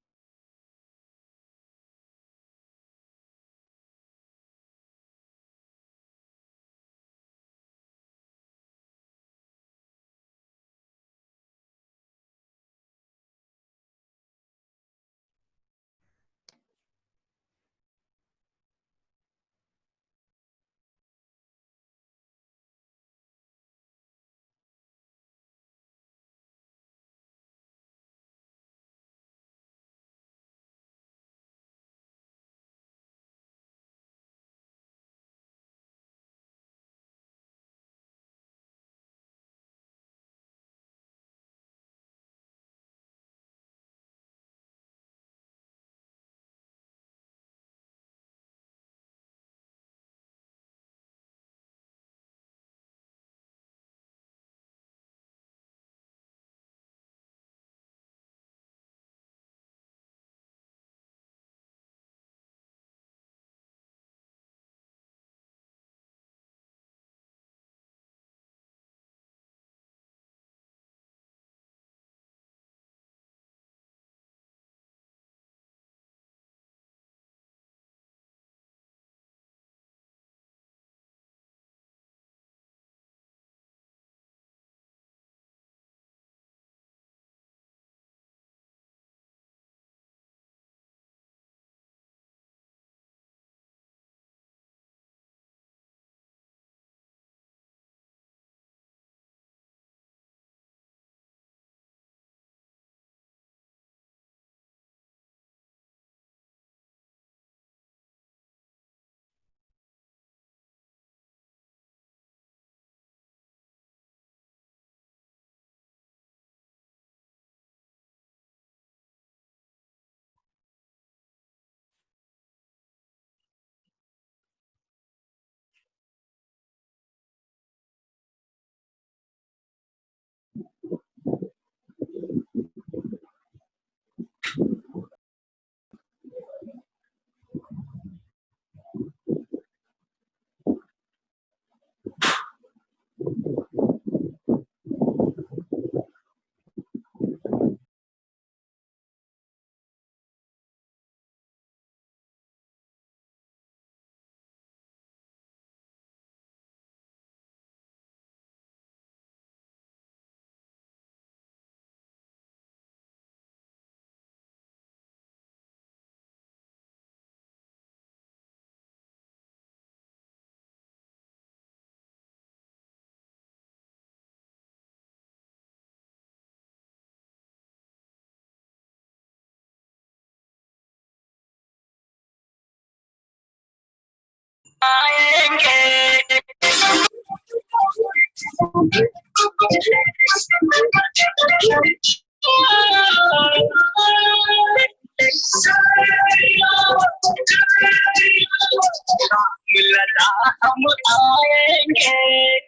हम आएंगे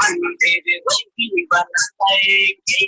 अंधेरे रोटी बनाएंगे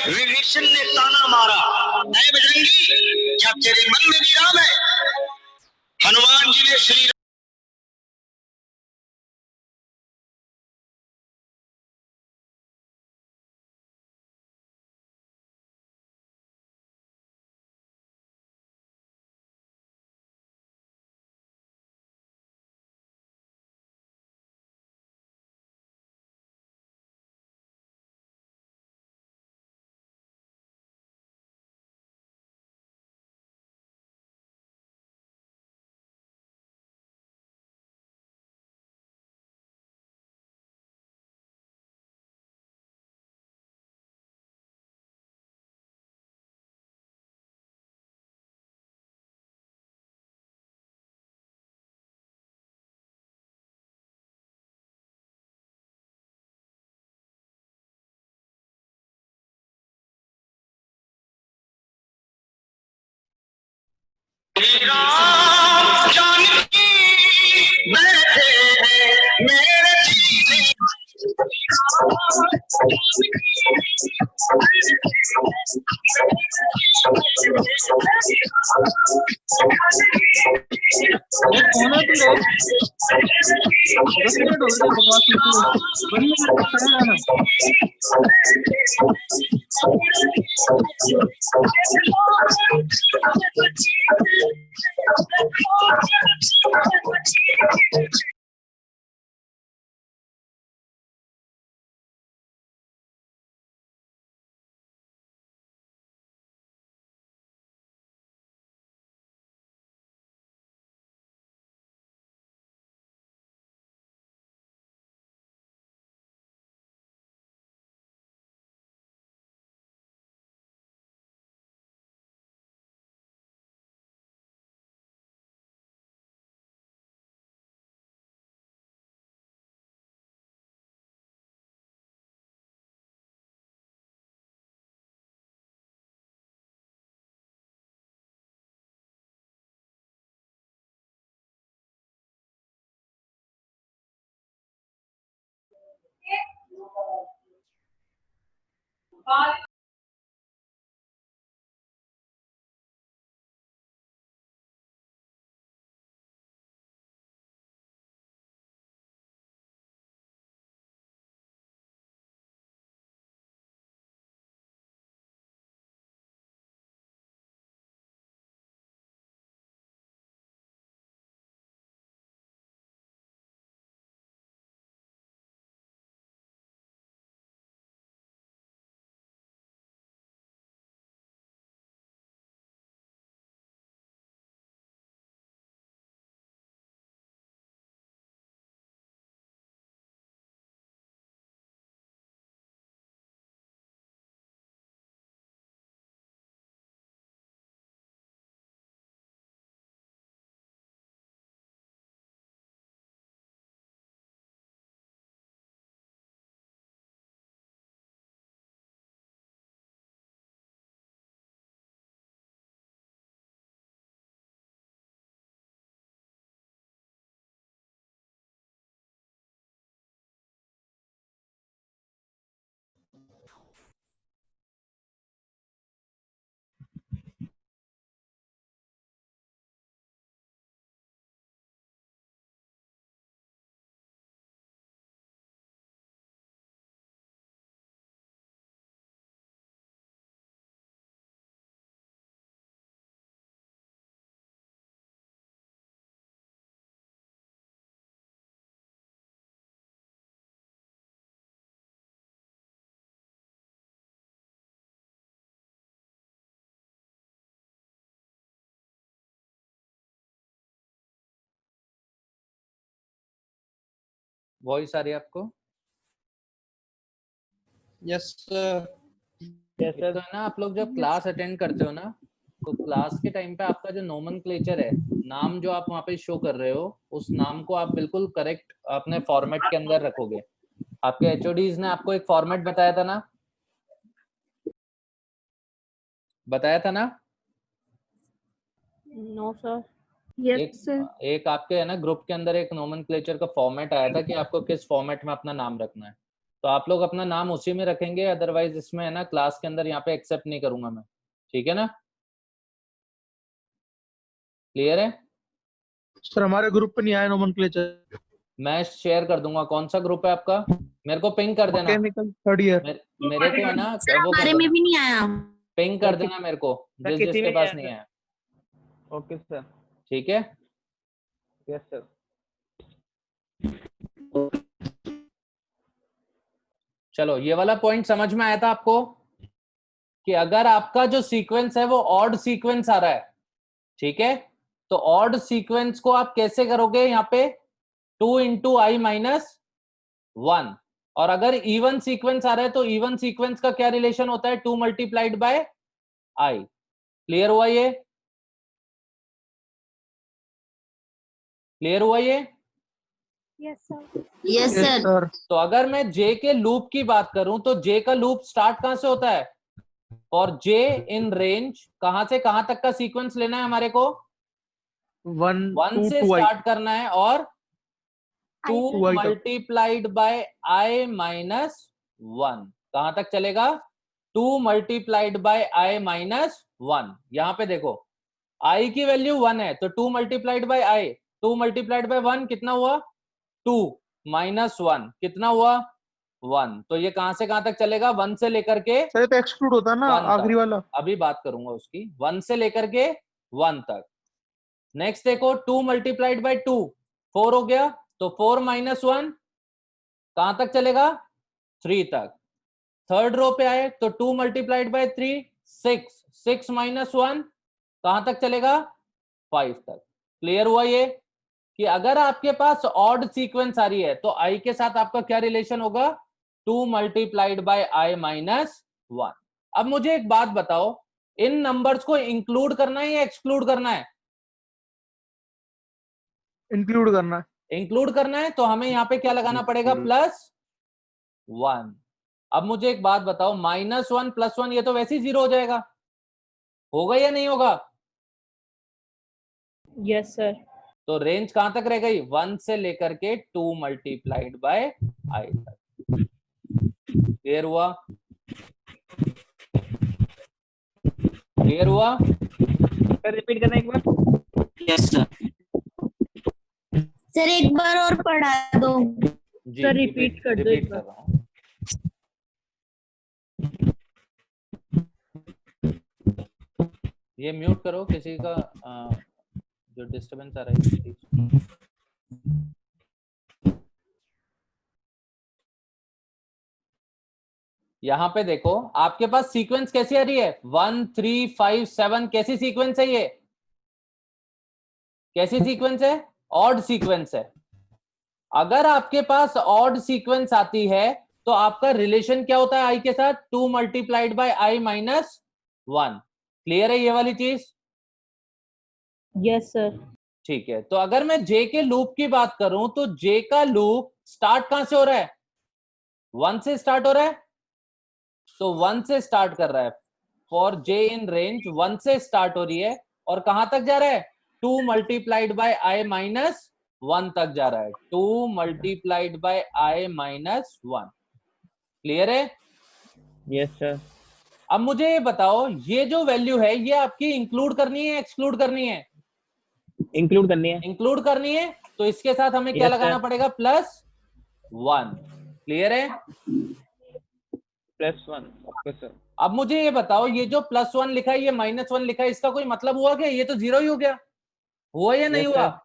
विभीषण ने ताना मारा, ऐ बजरंगी क्या तेरे मन में भी राम है? हनुमान जी ने श्री राम जानकी बैठे हैं मेरे कौन है तू रे? 10 मिनट हो गए बकवास करते हुए। बढ़िया खड़ा है ना। वॉइस आ रही है आपको? Yes sir. एक तो है ना, आप लोग जब क्लास अटेंड करते हो ना, तो क्लास के टाइम पे आपका जो नोमेनक्लेचर है, नाम जो आप वहाँ पे शो कर रहे हो, उस नाम को आप बिल्कुल करेक्ट अपने फॉर्मेट के अंदर रखोगे। आपके एचओडीज ने आपको एक फॉर्मेट बताया था ना? बताया था ना? No sir. एक आपके है ना ग्रुप के अंदर एक नोमेनक्लेचर का फॉर्मेट आया था कि आपको किस फॉर्मेट में अपना नाम रखना है। तो आप लोग अपना नाम उसी में रखेंगे, अदरवाइज इसमें है ना क्लास के अंदर यहाँ पे एक्सेप्ट नहीं करूंगा मैं। ठीक है ना? क्लियर है? सर हमारे ग्रुप पे नहीं आया नोमेनक्लेचर। मैं शेयर कर दूंगा। कौन सा ग्रुप है आपका? मेरे को पिंग कर देना। Mechanical third year. मेरे को है ना वो हमारे में भी नहीं आया। पिंग कर देना मेरे को, जिसके पास नहीं है। Okay sir. ठीक है? Yes sir. चलो, ये वाला पॉइंट समझ में आया था आपको कि अगर आपका जो सीक्वेंस है वो ऑड सीक्वेंस आ रहा है, ठीक है, तो ऑड सीक्वेंस को आप कैसे करोगे? यहाँ पे 2 इंटू आई माइनस 1। और अगर इवन सीक्वेंस आ रहा है तो इवन सीक्वेंस का क्या रिलेशन होता है? 2 मल्टीप्लाइड बाय आई। क्लियर हुआ ये? क्लियर हुआ ये? Yes sir. Yes sir. तो अगर मैं जे के लूप की बात करूं तो जे का लूप स्टार्ट कहां से होता है? फॉर जे इन रेंज कहां से कहां तक का सीक्वेंस लेना है हमारे को? 1 से स्टार्ट करना है और 2 मल्टीप्लाइड बाय आई माइनस 1। कहां तक चलेगा? 2 मल्टीप्लाइड बाय आई माइनस 1। यहां पे देखो, आई की वैल्यू 1 है तो 2 multiplied by I, 2 multiplied bye 1 कितना हुआ? 2 माइनस 1 कितना हुआ? 1। तो ये कहां से कहां तक चलेगा? 1 से लेकर के सर तो एक्सक्लूड होता है ना आखिरी वाला। अभी बात करूंगा उसकी। 1 से लेकर के 1 तक। नेक्स्ट देखो, 2 मल्टीप्लाइड बाय 2 4 हो गया, तो 4 माइनस 1 कहां तक चलेगा? 3 तक। थर्ड रो पे आए तो 2 मल्टीप्लाइड बाय 3 6, 6 माइनस 1 कहां तक चलेगा? 5 तक। क्लियर हुआ ये कि अगर आपके पास ऑड सीक्वेंस आ रही है तो आई के साथ आपका क्या रिलेशन होगा? 2 मल्टीप्लाइड बाय आई माइनस 1। अब मुझे एक बात बताओ, इन नंबर्स को इंक्लूड करना है या एक्सक्लूड करना है? इंक्लूड करना है। इंक्लूड करना है, तो हमें यहाँ पे क्या लगाना पड़ेगा? +1। अब मुझे एक बात बताओ, -1 +1 ये तो वैसे ही 0 हो जाएगा, होगा या नहीं होगा? Yes sir. तो रेंज कहां तक रह गई? 1 से लेकर के 2 मल्टीप्लाइड बाय आई तक। क्लियर हुआ? क्लियर हुआ? सर रिपीट करना एक बार। Yes sir. सर एक बार और पढ़ा दो। जी सर रिपीट कर दो एक रिपीट कर बार। रहा हूँ। ये म्यूट करो किसी का जो डिस्टरबेंस आ रहा है प्लीज। यहाँ पे देखो आपके पास सीक्वेंस कैसी आ रही है 1 3 5 7 कैसी सीक्वेंस है ये? कैसी सीक्वेंस है? ऑड सीक्वेंस है। अगर आपके पास ऑड सीक्वेंस आती है तो आपका रिलेशन क्या होता है आई के साथ? 2 multiplied by I minus 1। Clear है ये वाली चीज? Yes sir. ठीक है, तो अगर मैं जे के लूप की बात करूं तो जे का लूप स्टार्ट कहां से हो रहा है? 1 से स्टार्ट हो रहा है, तो 1 से स्टार्ट कर रहा है। फॉर जे इन रेंज 1 से स्टार्ट हो रही है और कहां तक जा रहा है? 2 मल्टीप्लाइड बाय आई माइनस 1 तक जा रहा है। 2 multiplied by I minus 1। Clear है? Yes sir. अब मुझे ये बताओ ये जो वैल्यू है ये आपकी इंक्लूड करनी है एक्सक्लूड करनी है? इंक्लूड करनी है। इंक्लूड करनी है, तो इसके साथ हमें क्या Yes, लगाना sir. पड़ेगा? +1। क्लियर है? +1 ओके सर। अब मुझे ये बताओ ये जो +1 लिखा है ये -1 लिखा है इसका कोई मतलब हुआ क्या? ये तो 0 ही हो गया। हुआ या नहीं Yes, हुआ? sir.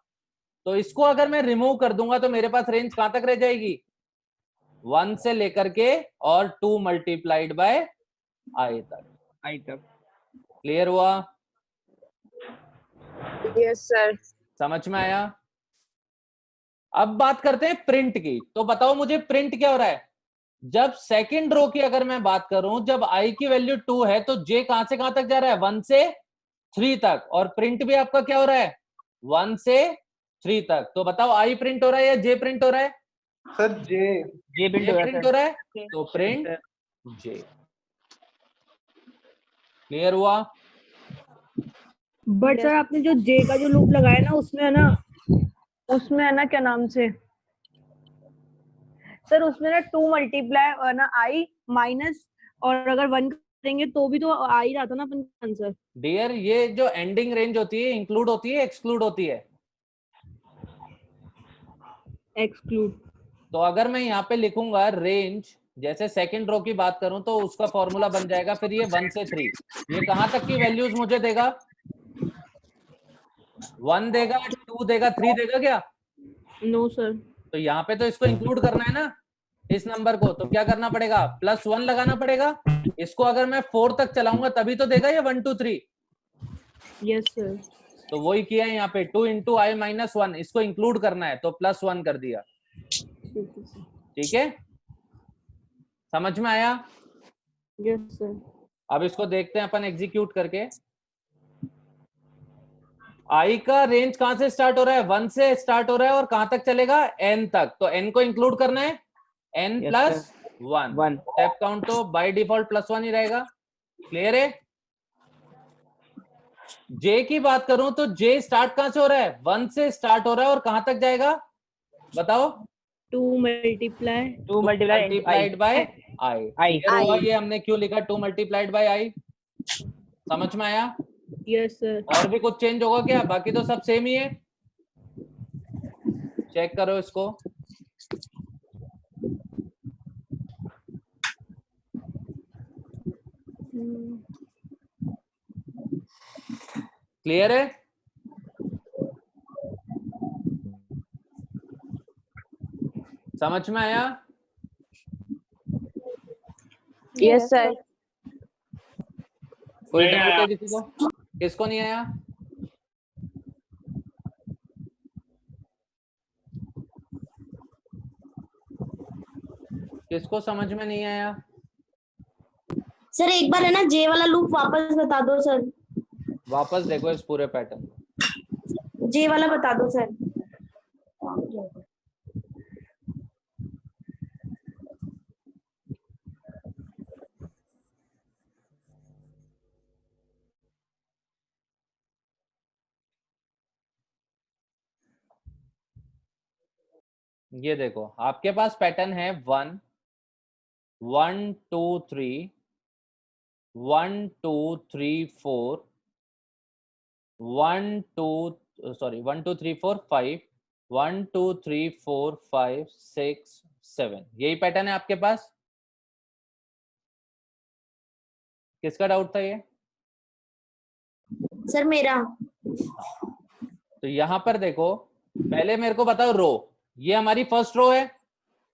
तो इसको अगर मैं रिमूव कर दूंगा तो मेरे पास रेंज कहां तक रह जाएगी? 1 से लेकर के और 2 मल्टीप्लाइड बाय आई तक। आई तक। क्लियर हुआ? Yes sir. समझ में आया? अब बात करते हैं प्रिंट की। तो बताओ मुझे प्रिंट क्या हो रहा है? जब सेकंड रो की अगर मैं बात करूं, जब आई की वैल्यू 2 है तो जे कहां से कहां तक जा रहा है? 1 से 3 तक। और प्रिंट भी आपका क्या हो रहा है? 1 से 3 तक। तो बताओ आई प्रिंट हो रहा है या जे प्रिंट हो रहा है? सर जे जे प्रिंट जे हो प्रिंट गया हो सर। रहा है, तो प्रिंट जे। क्लियर हुआ? बट सर आपने जो जे का जो लूप लगाया ना उसमें है ना क्या नाम से सर उसमें ना 2 मल्टीप्लाई ना आई माइनस और अगर 1 करेंगे तो भी तो आ ही रहा था ना अपन का आंसर। डियर ये जो एंडिंग रेंज होती है इंक्लूड होती है एक्सक्लूड होती है? एक्सक्लूड। तो अगर मैं यहाँ पे लिखूंगा रेंज, जैसे सेकंड रो की बात करूं तो उसका फॉर्मूला बन जाएगा फिर ये 1 से 3। ये कहां तक की वैल्यूज मुझे देगा? 1 देगा, 2 देगा, 3 देगा क्या? No sir. तो यहाँ पे तो इसको इंक्लूड करना है ना इस नंबर को, तो क्या करना पड़ेगा? +1 लगाना पड़ेगा। इसको अगर मैं 4 तक चलाऊंगा तभी तो देगा ये 1 2 3। Yes sir. तो वही किया है यहाँ पे 2 × i - 1 इसको इंक्लूड करना है तो +1 कर दिया। ठीक है, समझ में आया? Yes sir. अब इसको देखते हैं अपन एग्जीक्यूट करके। आई का रेंज कहां से स्टार्ट हो रहा है? 1 से स्टार्ट हो रहा है और कहां तक चलेगा? n तक। तो n को इंक्लूड करना है, n Yes, +1। 1 स्टेप काउंट तो बाय डिफॉल्ट +1 ही रहेगा। क्लियर है? जे की बात करूं तो जे स्टार्ट कहां से हो रहा है? 1 से स्टार्ट हो रहा है और कहां तक जाएगा बताओ? 2 multiply 2 multiplied by I. I. Clear हुआ ये हमने क्यों लिखा 2 मल्टीप्लाइड बाय आई? समझ में आया? Yes sir. और भी कुछ चेंज होगा क्या? बाकी तो सब सेम ही है। चेक करो इसको। क्लियर है? समझ में आया? Yes sir. कोई डाउट है किसी को? किसको नहीं आया? किसको समझ में नहीं आया? सर एक बार है ना जे वाला लूप वापस बता दो सर। वापस देखो इस पूरे पैटर्न। जे वाला बता दो सर। ये देखो आपके पास पैटर्न है 1 1 2 3 1 2 3 4 1 2 सॉरी 1 2 3 4 5 1 2 3 4 5 6 7 यही पैटर्न है आपके पास। किसका डाउट था ये? सर मेरा। तो यहां पर देखो, पहले मेरे को बताओ रो, ये हमारी फर्स्ट रो है,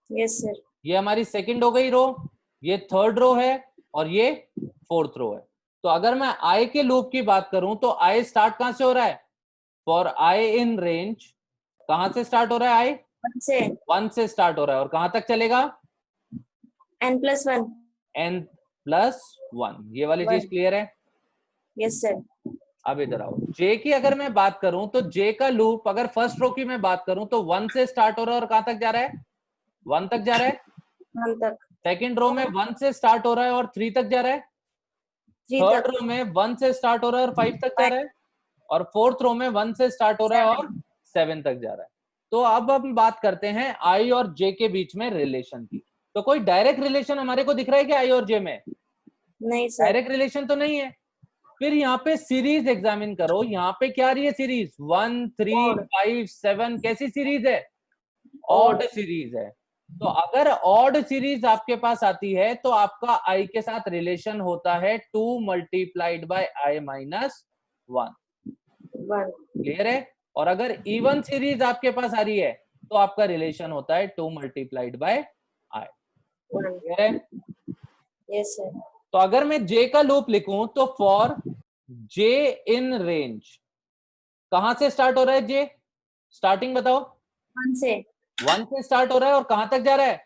यस सर। ये हमारी सेकंड हो गई रो, ये थर्ड रो है और ये फोर्थ रो है। तो अगर मैं आई के लूप की बात करूं तो आई स्टार्ट कहां से हो रहा है? फॉर आई इन रेंज कहां से स्टार्ट हो रहा है? आई 1 से स्टार्ट हो रहा है और कहां तक चलेगा? n+1। n+1 ये वाली चीज क्लियर है? Yes sir. अब इधर आओ, जे की अगर मैं बात करूं तो जे का लूप अगर फर्स्ट रो की मैं बात करूं तो 1 से स्टार्ट हो रहा है और कहां तक जा रहा है? 1 तक जा रहा है। 1 तक। सेकंड रो में 1 से स्टार्ट हो रहा है और 3 तक जा रहा है। 3 थर्ड तक। रो में 1 से स्टार्ट हो रहा है और 5 तक जा रहा है। और फोर्थ रो में 1 से स्टार्ट हो रहा है और 7 तक जा रहा है। तो अब हम बात करते हैं आई और जे के बीच में रिलेशन की। तो कोई डायरेक्ट रिलेशन हमारे को दिख रहा है क्या आई और जे में? नहीं सर। डायरेक्ट रिलेशन तो नहीं है। फिर यहाँ पे सीरीज एग्जामिन करो, यहाँ पे क्या आ रही है सीरीज? 1 3 5 7 कैसी सीरीज है? ऑड सीरीज है। तो अगर ऑड सीरीज आपके पास आती है तो आपका आई के साथ रिलेशन होता है 2 multiplied by I minus 1। Clear है? और अगर इवन सीरीज आपके पास आ रही है तो आपका रिलेशन होता है 2 मल्टीप्लाइड बाय आई। क्लियर है? Yes sir. तो अगर मैं जे का लूप लिखूं तो फॉर जे इन रेंज कहां से स्टार्ट हो रहा है? जे स्टार्टिंग बताओ। 1 से। 1 से स्टार्ट हो रहा है और कहां तक जा रहा है?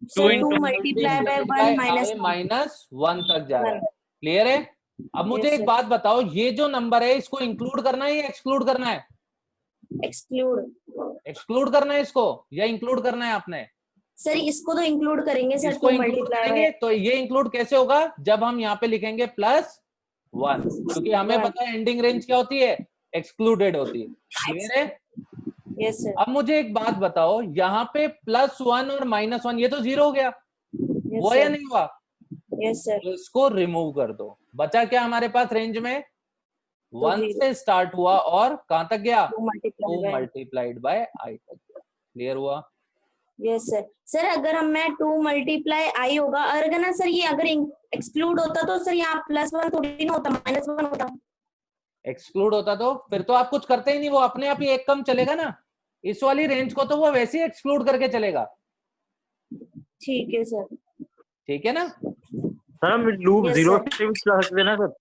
2 मल्टीप्लाई बाय 1 माइनस 1 तक जा रहा है। क्लियर है? अब मुझे Yes, एक sir. बात बताओ, ये जो नंबर है इसको इंक्लूड करना है या एक्सक्लूड करना है? एक्सक्लूड। एक्सक्लूड करना है इसको या इंक्लूड करना है आपने? सर इसको तो इंक्लूड करेंगे सर। इसको 2 इंक्लूड मल्टीप्लाई करेंगे। तो ये इंक्लूड कैसे होगा? जब हम यहाँ पे लिखेंगे +1, क्योंकि हमें पता है एंडिंग रेंज क्या होती है? एक्सक्लूडेड होती है। क्लियर है? Yes sir. अब मुझे एक बात बताओ, यहाँ पे +1 और -1 ये तो 0 हो गया, हुआ या नहीं हुआ? Yes sir. तो इसको रिमूव कर दो। बचा क्या हमारे पास रेंज में? 1 से स्टार्ट हुआ और कहां तक गया? 2 मल्टीप्लाइड बाय आई तक गया। क्लियर हुआ? Yes sir. सर अगर हम मैं 2 मल्टीप्लाई आई होगा, और अगर ना सर ये अगर एक्सक्लूड होता तो सर यहाँ +1 थोड़ी ना होता, -1 होता। एक्सक्लूड होता तो फिर तो आप कुछ करते ही नहीं, वो अपने आप ही एक कम चलेगा ना। इस वाली रेंज को तो वो वैसे ही एक्सक्लूड करके चलेगा। ठीक है सर। ठीक है ना? सर हम लूप 0 से भी चला सकते हैं ना सर?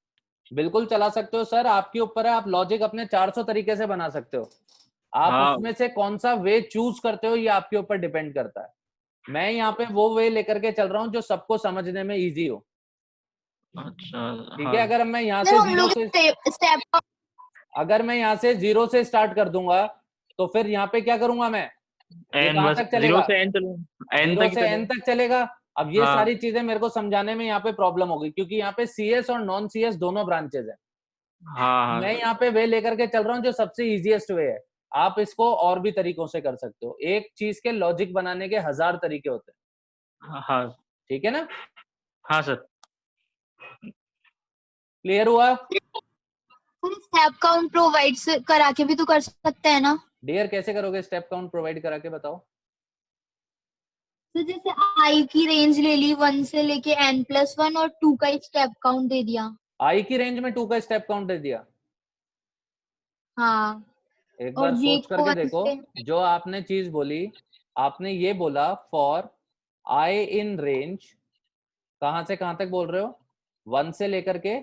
बिल्कुल चला सकते हो सर, आपके ऊपर है। आप लॉजिक अपने 400 तरीके से बना सकते हो। आप उसमें से कौन सा वे चूज करते हो ये आपके ऊपर डिपेंड करता है। मैं यहाँ पे वो वे लेकर के चल रहा हूँ जो सबको समझने में इजी हो। अच्छा ठीक है? अगर मैं यहाँ से 0 से अगर मैं यहाँ से 0 से स्टार्ट कर दूंगा तो फिर यहाँ पे क्या करूंगा मैं? कहां तक चलेगा? 0 से n तक चलेगा। अब ये सारी चीजें मेरे को समझाने में यहाँ पे प्रॉब्लम होगी, क्योंकि यहाँ पे CS और नॉन CS दोनों ब्रांचेज है। मैं यहाँ पे वे लेकर के चल रहा हूँ जो सबसे इजीएस्ट वे है। आप इसको और भी तरीकों से कर सकते हो। एक चीज के लॉजिक बनाने के 1000 तरीके होते हैं। ठीक है ना? हाँ सर। क्लियर हुआ? स्टेप काउंट प्रोवाइड करा के भी तो कर सकते हैं ना डियर? कैसे करोगे स्टेप काउंट प्रोवाइड करा के, बताओ। तो जैसे आई की रेंज ले ली 1 से लेके n+1 और 2 का स्टेप काउंट दे दिया। आई की रेंज में 2 का स्टेप काउंट दे दिया? हाँ। एक बार सोच करके देखो, जो आपने चीज बोली, आपने ये बोला फॉर आई इन रेंज कहां से कहां तक बोल रहे हो? 1 से लेकर के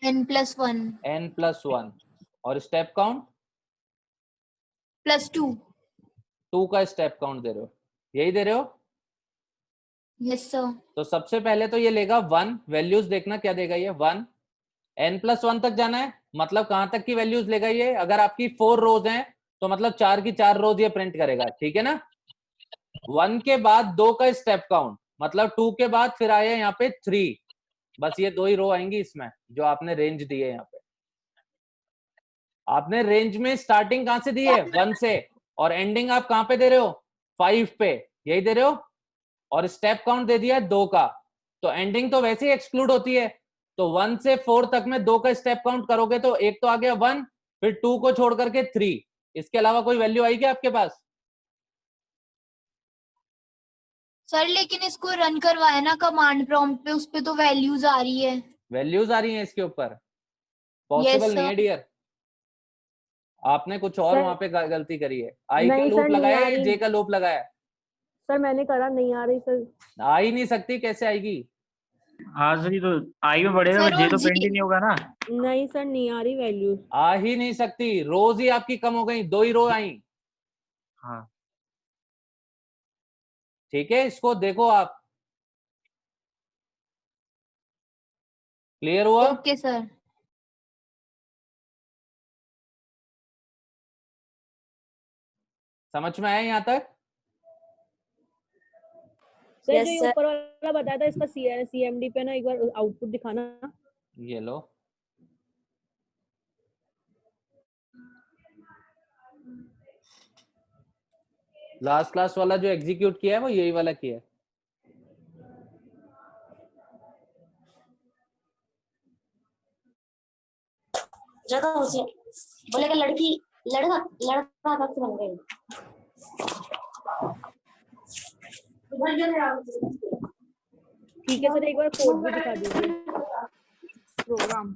n+1 और स्टेप काउंट +2 2 का स्टेप काउंट दे रहे हो, यही दे रहे हो? Yes sir. तो सबसे पहले तो ये लेगा 1, वैल्यूज देखना क्या देगा ये 1, n+1 तक जाना है, मतलब कहां तक की वैल्यूज लेगा ये? अगर आपकी 4 रोज हैं तो मतलब 4 की 4 रोज ये प्रिंट करेगा। ठीक है ना? 1 के बाद 2 का स्टेप काउंट, मतलब 2 के बाद फिर आया यहाँ पे 3, बस ये 2 ही रो आएंगी इसमें जो आपने रेंज दी है। यहाँ पे आपने रेंज में स्टार्टिंग कहां से दी है? 1 से, और एंडिंग आप कहां पे दे रहे हो? 5 पे, यही दे रहे हो। और स्टेप काउंट दे दिया 2 का, तो एंडिंग तो वैसे ही एक्सक्लूड होती है, तो 1 से 4 तक में 2 का स्टेप काउंट करोगे तो एक तो आ गया 1, फिर 2 को छोड़ करके 3, इसके अलावा कोई वैल्यू आई क्या आपके पास? सर लेकिन इसको रन करवाया ना कमांड प्रॉम्प्ट पे, उस पे तो वैल्यूज आ रही है। वैल्यूज आ रही हैं इसके ऊपर? पॉसिबल नहीं है डियर, आपने कुछ और सर, वहां पे गलती करी है। आई का नहीं लूप सर, नहीं लगाया आ या रही। जे का लूप लगाया? सर मैंने करा, नहीं आ रही सर। आ ही नहीं सकती, कैसे आएगी? हाँ सर, ये तो आई में बढ़ेगा, सर जे और तो प्रिंट ही नहीं होगा ना। नहीं सर, नहीं आ रही वैल्यू। आ ही नहीं सकती, रोज ही आपकी कम हो गई, 2 ही रो आई। हाँ ठीक है, इसको देखो आप, क्लियर हुआ? Okay sir. समझ में आया यहाँ तक? सर Yes, जो ये sir. ऊपर वाला बताया था इसका सीएमडी पे ना एक बार आउटपुट दिखाना। ये लो, लास्ट क्लास वाला जो एग्जीक्यूट किया है वो यही वाला किया है। जगह उसे बोलेगा लड़की लड़का लड़का कब से बन गई। ठीक है सर, एक बार कोड भी दिखा दीजिए। प्रोग्राम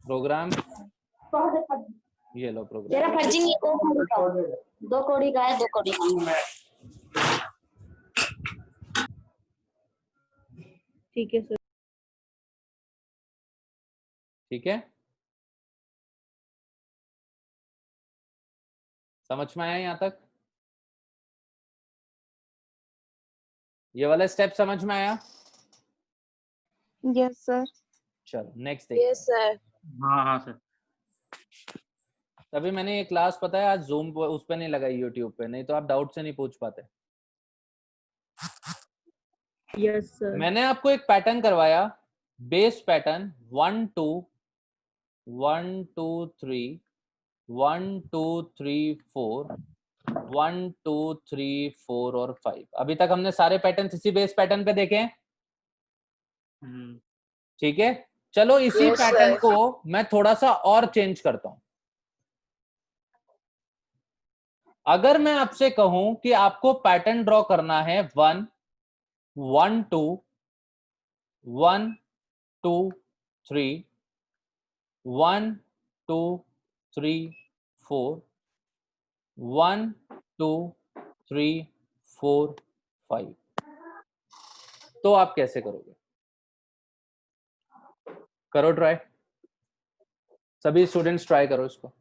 प्रोग्राम ये लो प्रोग्राम। तेरा फर्जी नहीं, दो कोड़ी का है, 2 कोड़ी का है। ठीक है सर। ठीक है, समझ में आया यहाँ तक? ये वाला स्टेप समझ में आया? Yes sir. चलो नेक्स्ट देखते हैं। Yes sir. हाँ हाँ सर। तभी मैंने ये क्लास पता है आज जूम पे उस पे नहीं लगाई, यूट्यूब पे, नहीं तो आप डाउट से नहीं पूछ पाते। Yes sir. मैंने आपको एक पैटर्न करवाया, बेस पैटर्न 1 2 1 2 3 1 2 3 4 1 2 3 4 और 5। अभी तक हमने सारे पैटर्न इसी बेस पैटर्न पे देखे हैं। ठीक है, चलो इसी Yes, पैटर्न sir. को मैं थोड़ा सा और चेंज करता हूं। अगर मैं आपसे कहूं कि आपको पैटर्न ड्रॉ करना है 1 1 2 1 2 3 1 2 3 4 1 2 3 4 5, तो आप कैसे करोगे? करो ट्राई, सभी स्टूडेंट्स ट्राई करो इसको।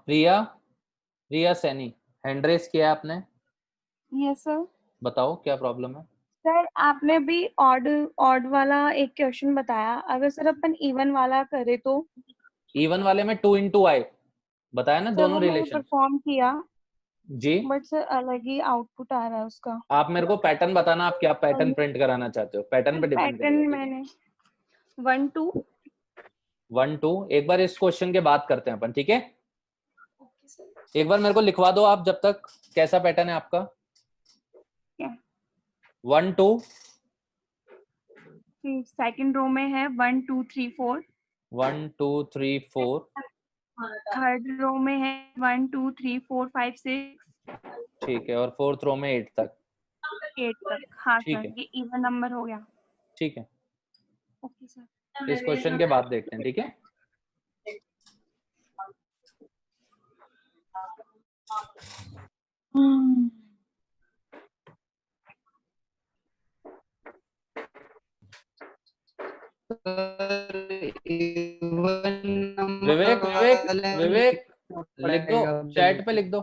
प्रिया प्रिया सैनी, हैंड रेस किया आपने, यस सर। बताओ क्या प्रॉब्लम है? सर आपने भी ऑड ऑड वाला एक क्वेश्चन बताया, अगर सर अपन इवन वाला करे तो? इवन वाले में 2 into i बताया ना, सर दोनों वो मैंने रिलेशन परफॉर्म किया जी। बट सर अलग ही आउटपुट आ रहा है उसका। आप मेरे को पैटर्न बताना, आप क्या पैटर्न प्रिंट कराना चाहते हो, पैटर्न पे डिपेंड पैटर्न करेगा। मैंने 1 2 1 2 एक बार इस क्वेश्चन के बात करते हैं अपन, ठीक है? एक बार मेरे को लिखवा दो आप जब तक, कैसा पैटर्न है आपका? 1 2 सेकंड रो में है 1 2 3 4। 1 2 3 4। थर्ड रो में है 1 2 3 4 5 6। ठीक है, और फोर्थ रो में 8 तक। 8 तक। हाँ ठीक सर, है, ये इवन नंबर हो गया। ठीक है, ओके सर। इस क्वेश्चन के बाद देखते हैं, ठीक है? विवेक विवेक विवेक लिख दो, चैट पे लिख दो।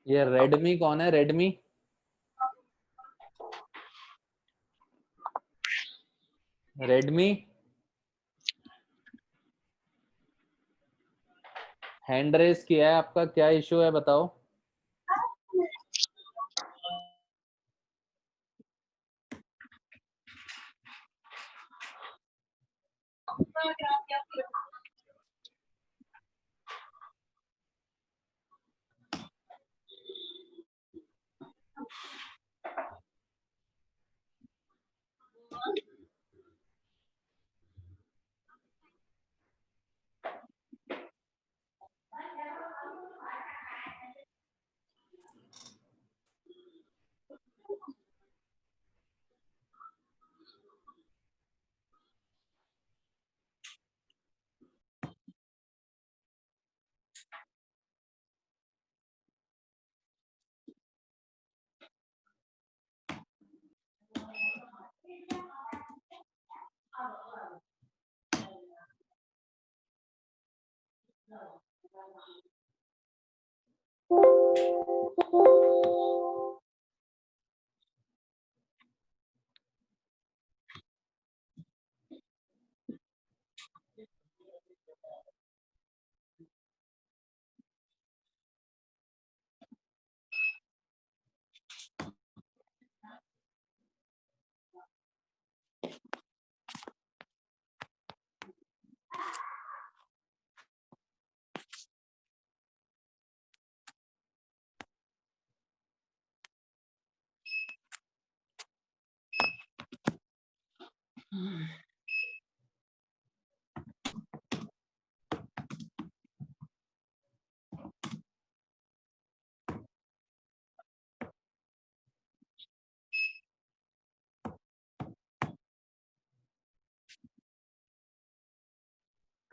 ये रेडमी कौन है? रेडमी रेडमी हैंड रेस किया है, आपका क्या इशू है बताओ?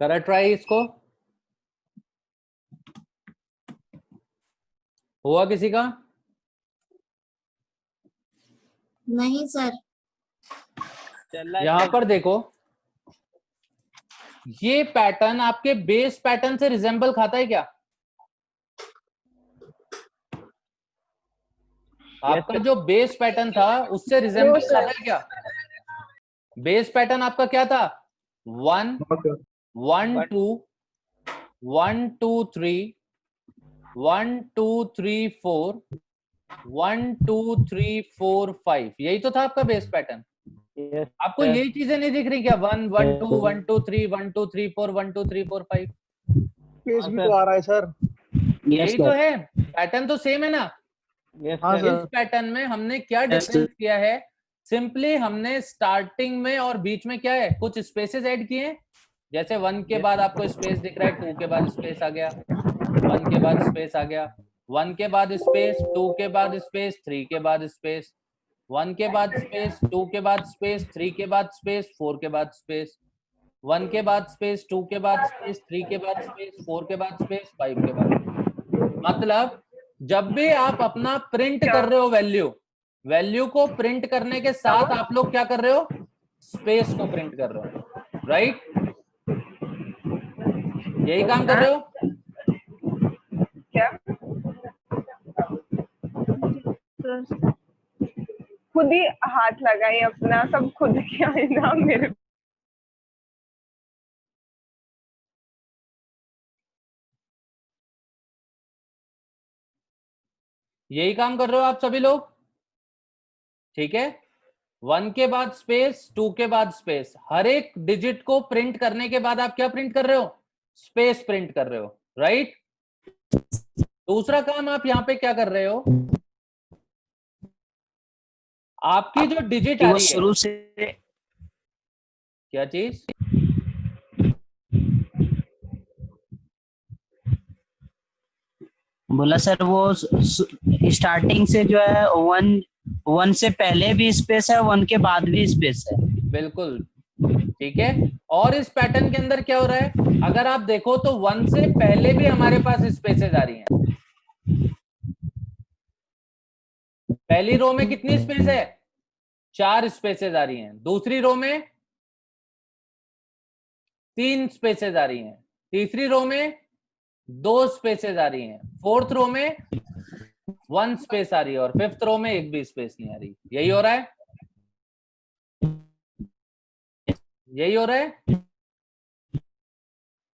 करा ट्राई इसको, हुआ किसी का? नहीं सर। यहाँ पर देखो, ये पैटर्न आपके बेस पैटर्न से रिजेंबल खाता है क्या? आपका जो बेस पैटर्न था उससे रिजेंबल खाता है क्या? बेस पैटर्न आपका क्या था? 1 1 2 1 2 3 1 2 3 4 1 2 3 4 5, यही तो था आपका बेस पैटर्न। आपको यही चीजें नहीं दिख रही क्या? 1 1 2 1 2 3 1 2 3 4 1 2 3 4 5 पेज भी तो आ रहा है सर। यही तो है, पैटर्न तो सेम है ना। हाँ इस सर। पैटर्न में हमने क्या डिफरेंस किया है? सिंपली हमने स्टार्टिंग में और बीच में क्या है, कुछ स्पेसेस ऐड किए हैं। जैसे 1 के बाद आपको स्पेस दिख रहा है, 2 के बाद स्पेस आ गया, 1 के बाद स्पेस आ गया, 1 के बाद स्पेस, 2 के बाद स्पेस, 3 के बाद स्पेस, 1 के बाद स्पेस, 2 के बाद स्पेस, 3 के बाद स्पेस, 4 के बाद स्पेस, 1 के बाद स्पेस, 2 के बाद स्पेस, 3 के बाद स्पेस, 4 के बाद स्पेस, 5 के बाद। मतलब जब भी आप अपना प्रिंट कर रहे हो वैल्यू को प्रिंट करने के साथ आप लोग क्या कर रहे हो? स्पेस को प्रिंट कर रहे हो, राइट? यही काम कर रहे हो क्या? खुद ही हाथ लगाई अपना, सब खुद किया है ना मेरे। यही काम कर रहे हो आप सभी लोग, ठीक है? 1 के बाद स्पेस, 2 के बाद स्पेस, हर एक डिजिट को प्रिंट करने के बाद आप क्या प्रिंट कर रहे हो? स्पेस प्रिंट कर रहे हो, राइट? दूसरा काम आप यहाँ पे क्या कर रहे हो? आपकी जो डिजिट आ रही है शुरू से क्या चीज? बोला सर, वो स्टार्टिंग से जो है 1 से पहले भी स्पेस है, 1 के बाद भी स्पेस है। बिल्कुल, ठीक है। और इस पैटर्न के अंदर क्या हो रहा है, अगर आप देखो तो 1 से पहले भी हमारे पास स्पेसेस आ रही हैं। पहली रो में कितनी स्पेस है, 4 स्पेसेस आ रही हैं। दूसरी रो में 3 स्पेसेस आ रही हैं। तीसरी रो में 2 स्पेसेस आ रही हैं। फोर्थ रो में 1 स्पेस आ रही है और फिफ्थ रो में एक भी स्पेस नहीं आ रही। यही हो रहा है, यही हो रहा है।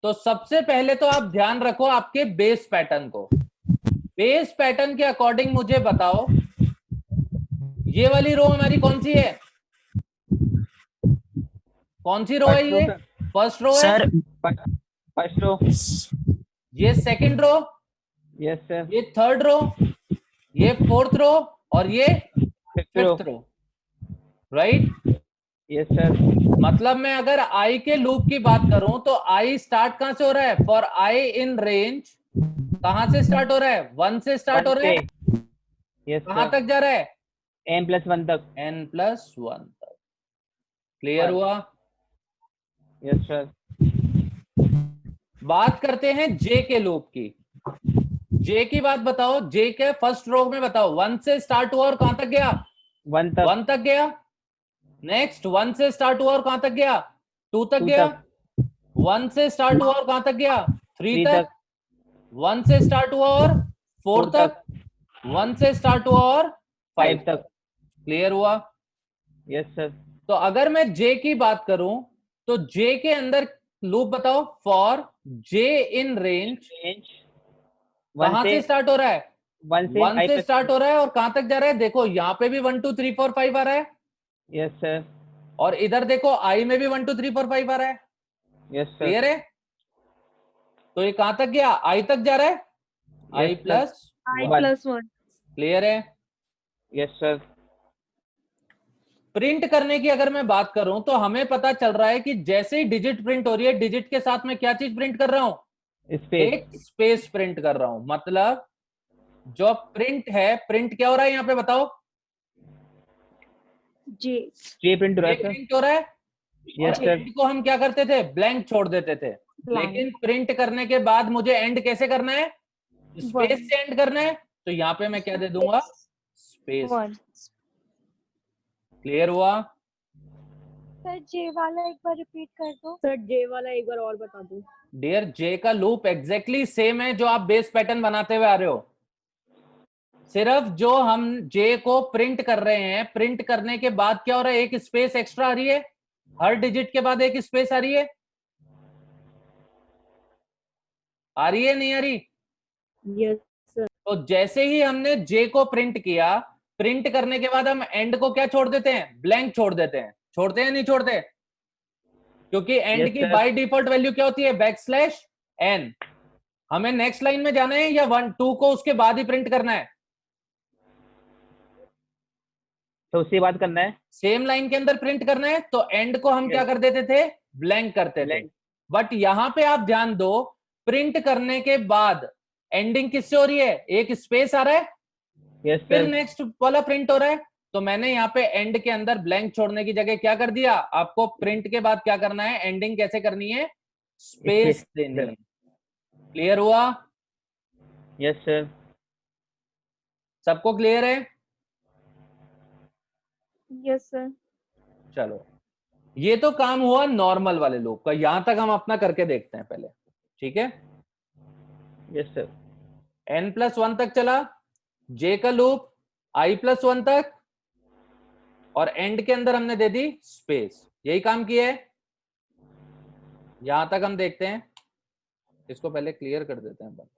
तो सबसे पहले तो आप ध्यान रखो आपके बेस पैटर्न को। बेस पैटर्न के अकॉर्डिंग मुझे बताओ, ये वाली रो हमारी कौन सी है, कौन सी रो है ये, फर्स्ट रो है सर फर्स्ट रो, ये सेकंड रो, यस सर, ये थर्ड रो, ये फोर्थ रो और ये fifth fifth row, right. Yes sir. मतलब मैं अगर आई के लूप की बात करूं तो आई स्टार्ट कहां से हो रहा है, फॉर आई इन रेंज कहां से स्टार्ट हो रहा है, 1 से स्टार्ट हो रहा है, यस कहां तक जा रहा है, n+1 तक, n+1 तक। क्लियर हुआ। Yes sir. बात करते हैं जे के लूप की। जे की बात बताओ, जे के फर्स्ट रो में बताओ, 1 से स्टार्ट हुआ और कहां तक गया, 1 तक गया। नेक्स्ट 1 से स्टार्ट हुआ और कहां तक गया, 2 तक गया। 1 से स्टार्ट हुआ और कहां तक गया, 3 तक। 1 से स्टार्ट हुआ और 4 तक। 1 से स्टार्ट हुआ और 5 तक। क्लियर हुआ। Yes sir. तो अगर मैं जे की बात करूं तो जे के अंदर लूप बताओ, फॉर जे इन रेंज कहां से स्टार्ट हो रहा है, 1 से स्टार्ट हो रहा है और कहां तक जा रहा है, देखो यहाँ पे भी 1 2 3 4 5 आ रहा है। Yes sir. और इधर देखो आई में भी 1 2 3 4 5 आ रहा है। Yes sir. क्लियर है। तो ये कहां तक गया, आई तक जा रहा है, I+1। क्लियर है। Yes sir. प्रिंट करने की अगर मैं बात करूं तो हमें पता चल रहा है कि जैसे ही डिजिट प्रिंट हो रही है, डिजिट के साथ मैं क्या चीज प्रिंट कर रहा हूं, एक स्पेस प्रिंट कर रहा हूं। मतलब जो प्रिंट है, प्रिंट क्या हो रहा है यहाँ पे बताओ, जे प्रिंट हो रहा है सर। प्रिंट हो रहा है। यस और सर। एंड को हम क्या करते थे, ब्लैंक छोड़ देते थे। लेकिन प्रिंट करने के बाद मुझे एंड कैसे करना है, स्पेस से एंड करना है। तो यहाँ पे मैं क्या दे दूंगा, स्पेस। क्लियर हुआ। सर जे वाला एक बार रिपीट कर दो। सर जे वाला एक बार और बता दो। डियर, जे का लूप एग्जैक्टली सेम है जो आप बेस पैटर्न बनाते हुए आ रहे हो। सिर्फ जो हम जे को प्रिंट कर रहे हैं, प्रिंट करने के बाद क्या हो रहा है, एक स्पेस एक्स्ट्रा आ रही है। हर डिजिट के बाद एक स्पेस आ रही है। आ रही है नहीं आ रही? Yes sir. तो जैसे ही हमने जे को प्रिंट किया, प्रिंट करने के बाद हम एंड को क्या छोड़ देते हैं, ब्लैंक छोड़ देते हैं। छोड़ते हैं नहीं छोड़ते? क्योंकि एंड की बाय डिफॉल्ट वैल्यू क्या होती है, \n। हमें नेक्स्ट लाइन में जाना है या 1 2 को उसके बाद ही प्रिंट करना है? तो उसके बाद करना है, सेम लाइन के अंदर प्रिंट करना है। तो एंड को हम क्या कर देते थे, ब्लैंक करते थे। बट यहां पे आप ध्यान दो, प्रिंट करने के बाद एंडिंग किससे हो रही है, एक स्पेस आ रहा है। यस फिर सर। नेक्स्ट वाला प्रिंट हो रहा है। तो मैंने यहाँ पे एंड के अंदर ब्लैंक छोड़ने की जगह क्या कर दिया, आपको प्रिंट के बाद क्या करना है, एंडिंग कैसे करनी है, स्पेस देनी है। क्लियर हुआ। Yes sir. सबको क्लियर है? Yes sir. चलो, ये तो काम हुआ नॉर्मल वाले लूप का। यहां तक हम अपना करके देखते हैं पहले, ठीक है। Yes sir. n+1 तक चला जे का लूप, I+1 तक, और एंड के अंदर हमने दे दी स्पेस। यही काम किया है। यहां तक हम देखते हैं। इसको पहले क्लियर कर देते हैं।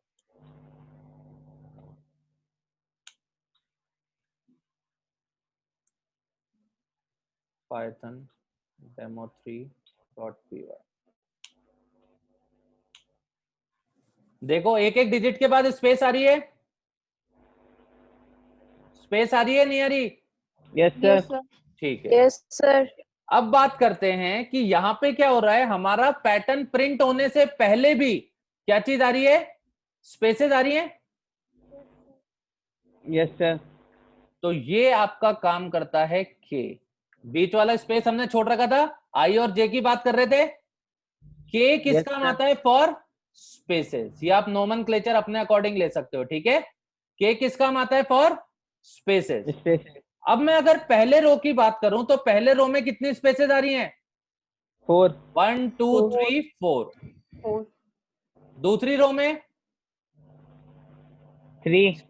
Python demo3.py। देखो एक एक डिजिट के बाद स्पेस आ रही है, स्पेस आ रही है नहीं आ रही? Yes sir. ठीक है। Yes sir. अब बात करते हैं कि यहाँ पे क्या हो रहा है, हमारा पैटर्न प्रिंट होने से पहले भी क्या चीज आ रही है, स्पेसेस आ रही है। Yes sir. तो ये आपका काम करता है के। बीच वाला स्पेस हमने छोड़ रखा था, आई और जे की बात कर रहे थे। के किस काम आता है? For spaces. ये आप नोमेनक्लेचर अपने अकॉर्डिंग ले सकते हो, ठीक है। के किस काम आता है? For spaces. अब मैं अगर पहले रो की बात करूं तो पहले रो में कितनी स्पेसेस आ रही हैं? 4 1 2 3 4। दूसरी रो में 3।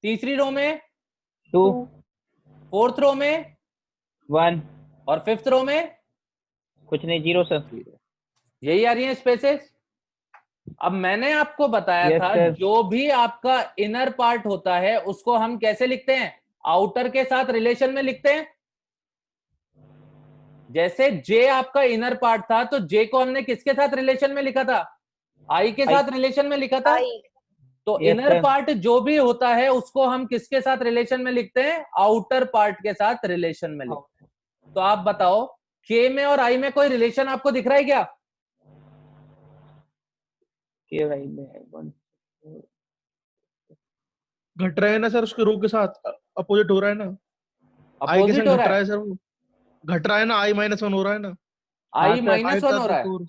तीसरी रो में 2 फोर्थ रो में 1 और फिफ्थ रो में कुछ नहीं, 0 सर। यही आ रही है स्पेसेस। अब मैंने आपको बताया Yes, था sir. जो भी आपका इनर पार्ट होता है उसको हम कैसे लिखते हैं? आउटर के साथ रिलेशन में लिखते हैं। जैसे जे आपका इनर पार्ट था तो जे को हमने किसके साथ रिलेशन में लिखा था? आई के साथ रिलेशन में लिखा था। तो Yes, इनर sir. पार्ट जो भी होता है उसको हम किसके साथ रिलेशन में लिखते हैं? आउटर पार्ट के साथ रिलेशन में लिखते हैं। तो आप बताओ के में और आई में कोई रिलेशन आपको दिख रहा है क्या? के आई में घट रहा है ना सर, उसके रो के साथ अपोजिट हो रहा है ना। आई के अपोजिट संग हो घट रहा रहा है। है सर, वो घट रहा है ना, I-1 हो रहा है ना। आई -1 हो रहा है। 4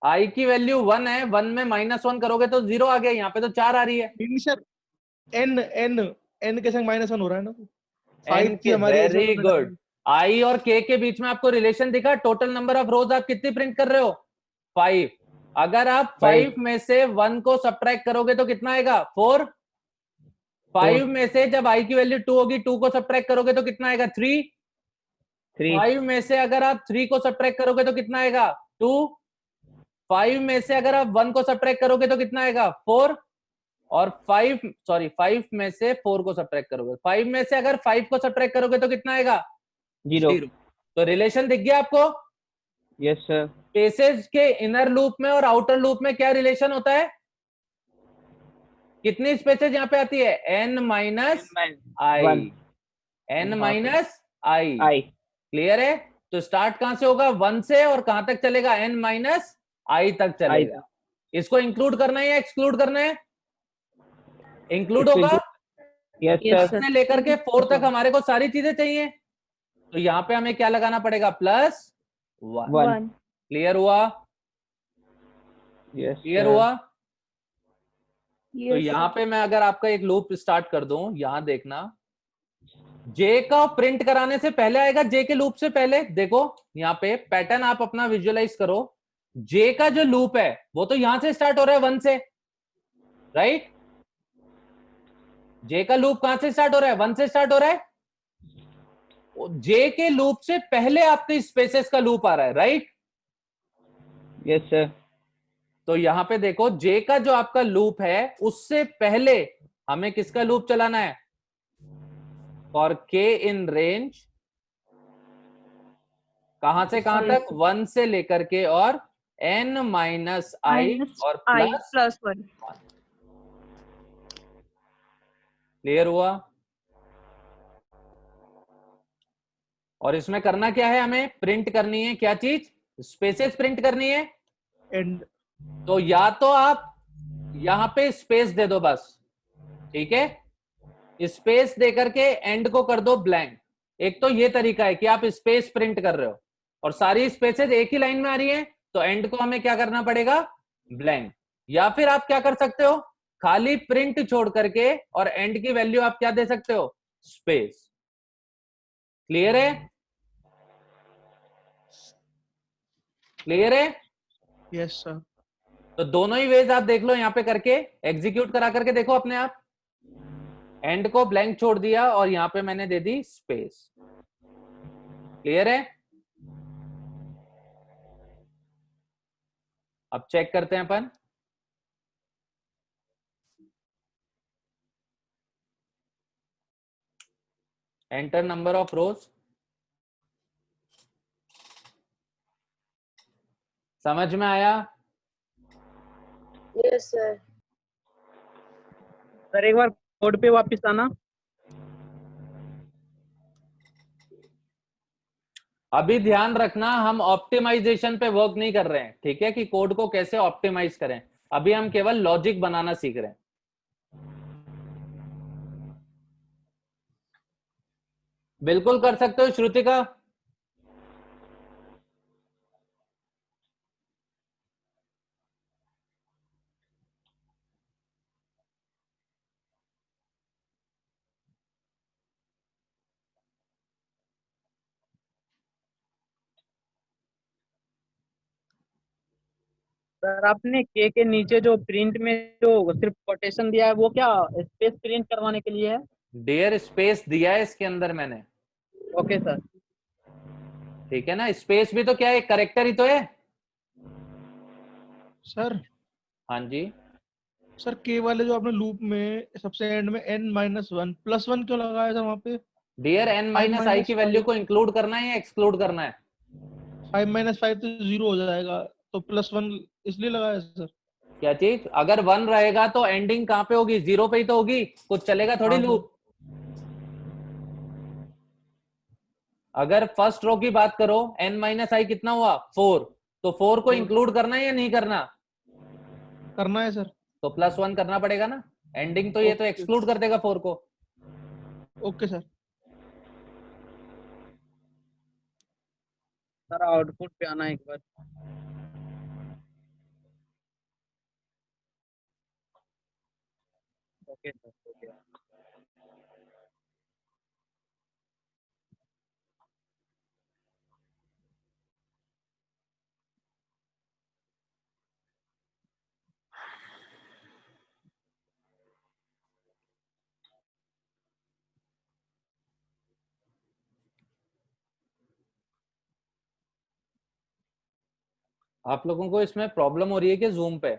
आई की वैल्यू 1 है, 1 में -1 करोगे तो 0 आ गया। यहाँ पे तो 4 आ रही है। नहीं सर, N के संग -1 हो रहा है ना। एन के, वेरी गुड। आई और के बीच में आपको रिलेशन दिखा। टोटल नंबर ऑफ रोज आप कितनी प्रिंट कर रहे हो? 5। अगर आप 5 में से 1 को सब्ट्रैक्ट करोगे तो कितना आएगा? 4। 5 में से जब आई की वैल्यू 2 होगी, 2 को सब्ट्रैक्ट करोगे तो कितना आएगा? 3। 5 में से अगर आप 3 को सब्ट्रैक्ट करोगे तो कितना आएगा? 2। 5 में से अगर आप 1 को सब्ट्रैक्ट करोगे तो कितना आएगा? 4। और 5 में से 4 को सब्ट्रैक्ट करोगे, 5 में से अगर 5 को सब्ट्रैक्ट करोगे तो कितना आएगा? 0। तो रिलेशन दिख गया आपको? Yes sir. स्पेसेस के इनर लूप में और आउटर लूप में क्या रिलेशन होता है? कितनी स्पेसेस यहाँ पे आती है? n माइनस आई। n माइनस आई। क्लियर है? तो स्टार्ट कहां से होगा? 1 से और कहां तक चलेगा? n माइनस आई तक चलेगा। इसको इंक्लूड करना है या एक्सक्लूड करना है? इंक्लूड होगा। यस से लेकर के 4 तक हमारे को सारी चीजें चाहिए, तो यहाँ पे हमें क्या लगाना पड़ेगा? +1। क्लियर हुआ? क्लियर हुआ? तो यहाँ पे मैं अगर आपका एक लूप स्टार्ट कर दूं, यहाँ देखना, जे का प्रिंट कराने से पहले आएगा, जे के लूप से पहले। देखो यहाँ पे पैटर्न आप अपना विजुअलाइज करो। जे का जो लूप है वो तो यहां से स्टार्ट हो रहा है 1 से, राइट? जे का लूप कहां से स्टार्ट हो रहा है? 1 से स्टार्ट हो रहा है। जे के लूप से पहले आपके स्पेसेस का लूप आ रहा है, राइट? Yes sir. तो यहां पे देखो, जे का जो आपका लूप है उससे पहले हमें किसका लूप चलाना है? फॉर के इन रेंज कहां से कहां तक? 1 से लेकर के और n माइनस आई और +1। क्लियर हुआ? और इसमें करना क्या है? हमें प्रिंट करनी है क्या चीज? स्पेसेस प्रिंट करनी है। तो या तो आप यहां पे स्पेस दे दो बस, ठीक है? स्पेस दे करके एंड को कर दो ब्लैंक। एक तो ये तरीका है कि आप स्पेस प्रिंट कर रहे हो और सारी स्पेसेस एक ही लाइन में आ रही हैं, तो एंड को हमें क्या करना पड़ेगा? ब्लैंक। या फिर आप क्या कर सकते हो? खाली प्रिंट छोड़ करके और एंड की वैल्यू आप क्या दे सकते हो? स्पेस। क्लियर है? क्लियर है? Yes sir. तो दोनों ही वेज आप देख लो, यहां पे करके एग्जीक्यूट करा करके देखो अपने आप। एंड को ब्लैंक छोड़ दिया और यहां पे मैंने दे दी स्पेस। क्लियर है? अब चेक करते हैं अपन। Enter number of rows. समझ में आया? Yes sir. सर एक बार कोड पे वापस आना। अभी ध्यान रखना, हम ऑप्टिमाइजेशन पे वर्क नहीं कर रहे हैं, ठीक है? कि कोड को कैसे ऑप्टिमाइज करें। अभी हम केवल लॉजिक बनाना सीख रहे हैं। बिल्कुल कर सकते हो श्रुतिका। सर आपने के नीचे जो प्रिंट में जो सिर्फ कोटेशन दिया है वो क्या स्पेस प्रिंट करवाने के लिए है? डियर स्पेस दिया है इसके अंदर मैंने। Okay sir. ठीक है ना, स्पेस भी तो क्या है, करेक्टर ही तो है। सर हाँ जी सर के वाले जो आपने लूप में सबसे एंड में n-1 +1 क्यों लगाया सर वहाँ पे? डियर n माइनस आई की वैल्यू को इंक्लूड करना है या एक्सक्लूड करना है? 5 - 5 तो 0 हो जाएगा, तो +1 इसलिए लगाया सर। क्या चीज? अगर 1 रहेगा तो एंडिंग कहाँ पे होगी? 0 पे ही तो होगी, कुछ चलेगा थोड़ी हाँ, लूप। अगर फर्स्ट रो की बात करो, n माइनस आई कितना हुआ? 4, तो 4 को इंक्लूड करना है या नहीं करना? करना है सर। तो +1 करना पड़ेगा ना, एंडिंग तो ये तो एक्सक्लूड कर देगा 4 को। Okay sir. सर आउटपुट पे आना एक बार। Okay sir okay. आप लोगों को इसमें प्रॉब्लम हो रही है कि जूम पे?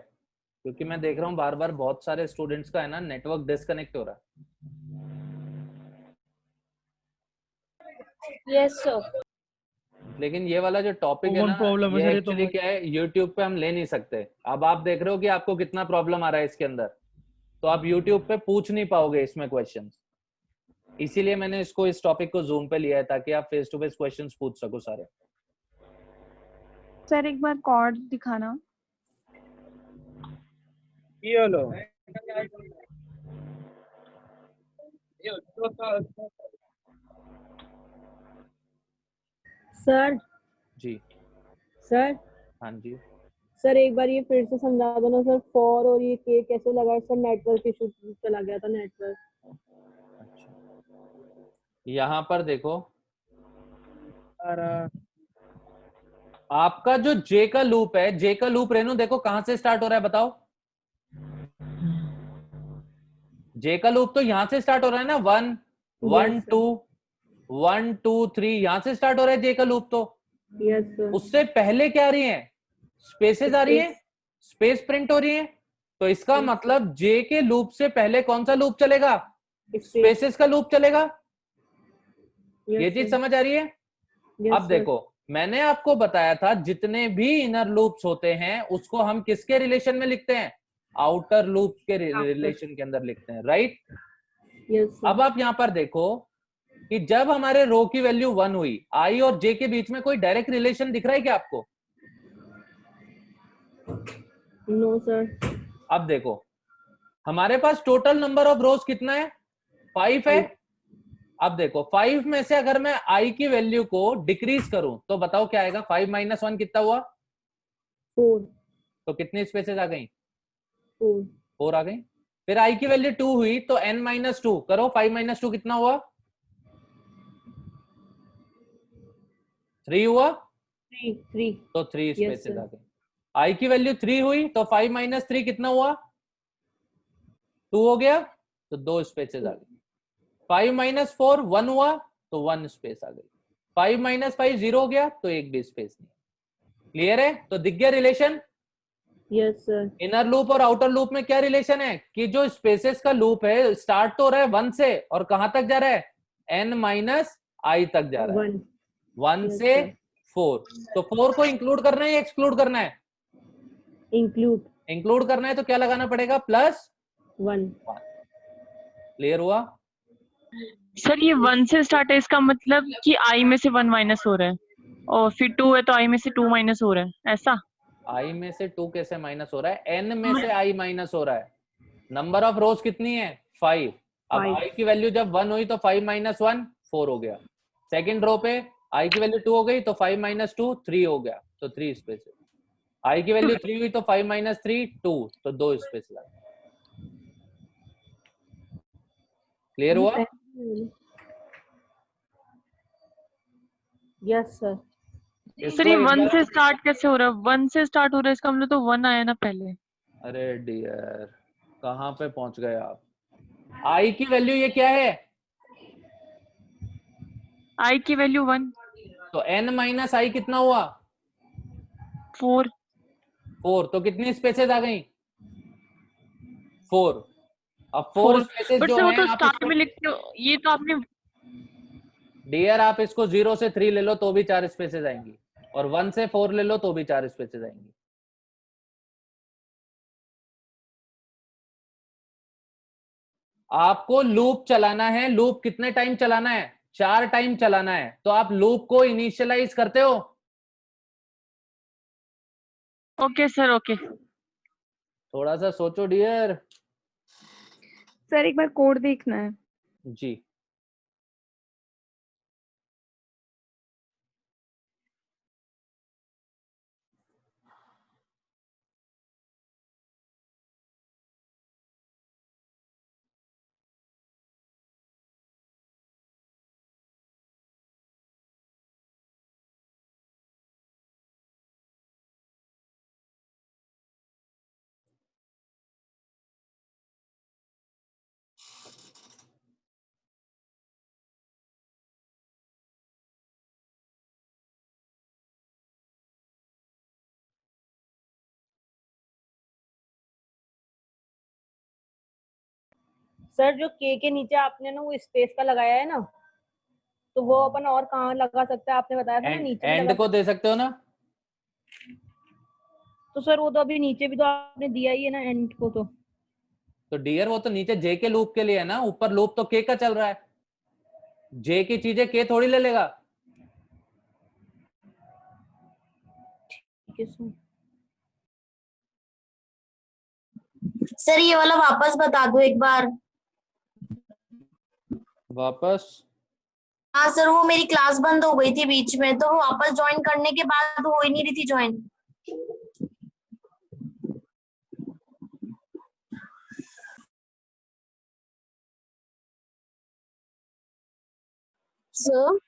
क्योंकि मैं देख रहा हूँ बार बार बहुत सारे स्टूडेंट्स का है ना नेटवर्क डिस्कनेक्ट हो रहा है। Yes sir. लेकिन ये वाला जो टॉपिक है कॉमन ना, प्रॉब्लम है ये सर ये तो एक्चुअली क्या है, यूट्यूब पे हम ले नहीं सकते। अब आप देख रहे हो कि आपको कितना प्रॉब्लम आ रहा है इसके अंदर, तो आप यूट्यूब पे पूछ नहीं पाओगे इसमें क्वेश्चंस। इसीलिए मैंने इसको, इस टॉपिक को जूम पे लिया है ताकि आप फेस टू फेस क्वेश्चंस पूछ सको सारे। सर एक बार कॉर्ड दिखाना। ये लो। सर जी सर हाँ जी। सर एक बार ये फिर से समझा दो ना सर, फॉर और ये के कैसे लगा? सर नेटवर्क इशू चला गया था, नेटवर्क। यहाँ पर देखो, आपका जो जे का लूप है, जे का लूप रेनू देखो कहां से स्टार्ट हो रहा है बताओ। जे का लूप तो यहां से स्टार्ट हो रहा है ना, 1 1 2 1 2 3 यहां से स्टार्ट हो रहा है जे का लूप। तो यस सर। उससे पहले क्या आ रही है? स्पेसेस आ रही है, स्पेस प्रिंट हो रही है। तो इसका मतलब जे के लूप से पहले कौन सा लूप चलेगा? स्पेसेस का लूप चलेगा। ये चीज समझ आ रही है? अब देखो, मैंने आपको बताया था जितने भी इनर लूप्स होते हैं उसको हम किसके रिलेशन में लिखते हैं? आउटर लूप के रिलेशन के अंदर लिखते हैं, राइट? अब आप यहां पर देखो कि जब हमारे रो की वैल्यू 1 हुई, आई और जे के बीच में कोई डायरेक्ट रिलेशन दिख रहा है क्या आपको? No sir. अब देखो, हमारे पास टोटल नंबर ऑफ रोज कितना है? 5 है। अब देखो 5 में से अगर मैं आई की वैल्यू को डिक्रीज करूं तो बताओ क्या आएगा? 5 - 1 कितना हुआ? 4। तो कितनी स्पेसेस आ गई? 4 आ गई। फिर आई की वैल्यू 2 हुई तो n - 2 करो, 5 - 2 कितना हुआ? 3 हुआ। 3 तो 3 स्पेसेस आ गई। आई की वैल्यू 3 हुई तो 5 - 3 कितना हुआ? 2 हो गया, तो 2 स्पेसेस आ गई। 5 - 4 1 हुआ तो 1 स्पेस आ गई। 5 - 5 0 हो गया तो एक भी स्पेस नहीं। क्लियर है? तो दिख गया relation. Yes sir. Inner loop और आउटर लूप में क्या रिलेशन है कि जो स्पेसेस का लूप है स्टार्ट तो हो रहा है 1 से और कहां तक जा रहा है? n - i तक जा रहा है। 1 से 4। तो 4 को इंक्लूड करना है या एक्सक्लूड करना है? इंक्लूड करना है तो क्या लगाना पड़ेगा? +1। क्लियर हुआ? सर ये 1 से स्टार्ट है, इसका मतलब कि i में से 1 माइनस हो रहा है, और फिर 2 है तो i में से 2 माइनस हो रहा है, ऐसा? i में से 2 कैसे माइनस हो रहा है? n में से i माइनस हो रहा है। नंबर ऑफ रोज कितनी है? 5। अब i की वैल्यू जब 1 हुई तो 5 - 1 4 हो गया। सेकंड रो पे i की वैल्यू 2 हो गई तो 5 माइनस 2 3 हो गया, तो 3 स्पेसेस। i की वैल्यू 3 हुई तो 5 माइनस 3 2, तो 2 स्पेस लगा। क्लियर हुआ? Yes sir. सर ये 1 से स्टार्ट कैसे हो रहा है? 1 से स्टार्ट हो रहा है, इसका मतलब तो 1 आया ना पहले। अरे डियर, कहाँ पे पहुंच गए आप? i की वैल्यू ये क्या है? i की वैल्यू 1, तो n माइनस i कितना हुआ? 4। 4, तो कितनी स्पेसेस आ गई? 4। अब 4 स्पेसेस बट जो सर वो हैं तो आप स्टार्ट इसको, में लिखते हो, ये तो आपने डियर आप इसको 0 से 3 ले लो तो भी 4 स्पेसेस आएंगी, और 1 से 4 ले लो तो भी 4 स्पेसेस आएंगी। आपको लूप चलाना है। लूप कितने टाइम चलाना है? 4 टाइम चलाना है। तो आप लूप को इनिशियलाइज करते हो? Okay sir, okay. थोड़ा सा सोचो डियर। सर एक बार कोड देखना है। जी। सर जो के नीचे आपने ना वो स्पेस का लगाया है ना, तो वो अपन और कहाँ लगा सकते हैं? आपने बताया था ना नीचे भी एंड लगा को दे सकते हो ना? तो सर वो तो अभी नीचे भी तो आपने दिया ही है ना एंड को। तो डियर वो तो नीचे जे के लूप के लिए है ना, ऊपर लूप तो के का चल रहा है। जे की चीजें के थोड़ी ले लेगा। ठीक है सर। सर ये वाला वापस बता दो एक बार। वापस? हाँ सर, वो मेरी क्लास बंद हो गई थी बीच में, तो वो वापस ज्वाइन करने के बाद हो ही नहीं रही थी ज्वाइन। सर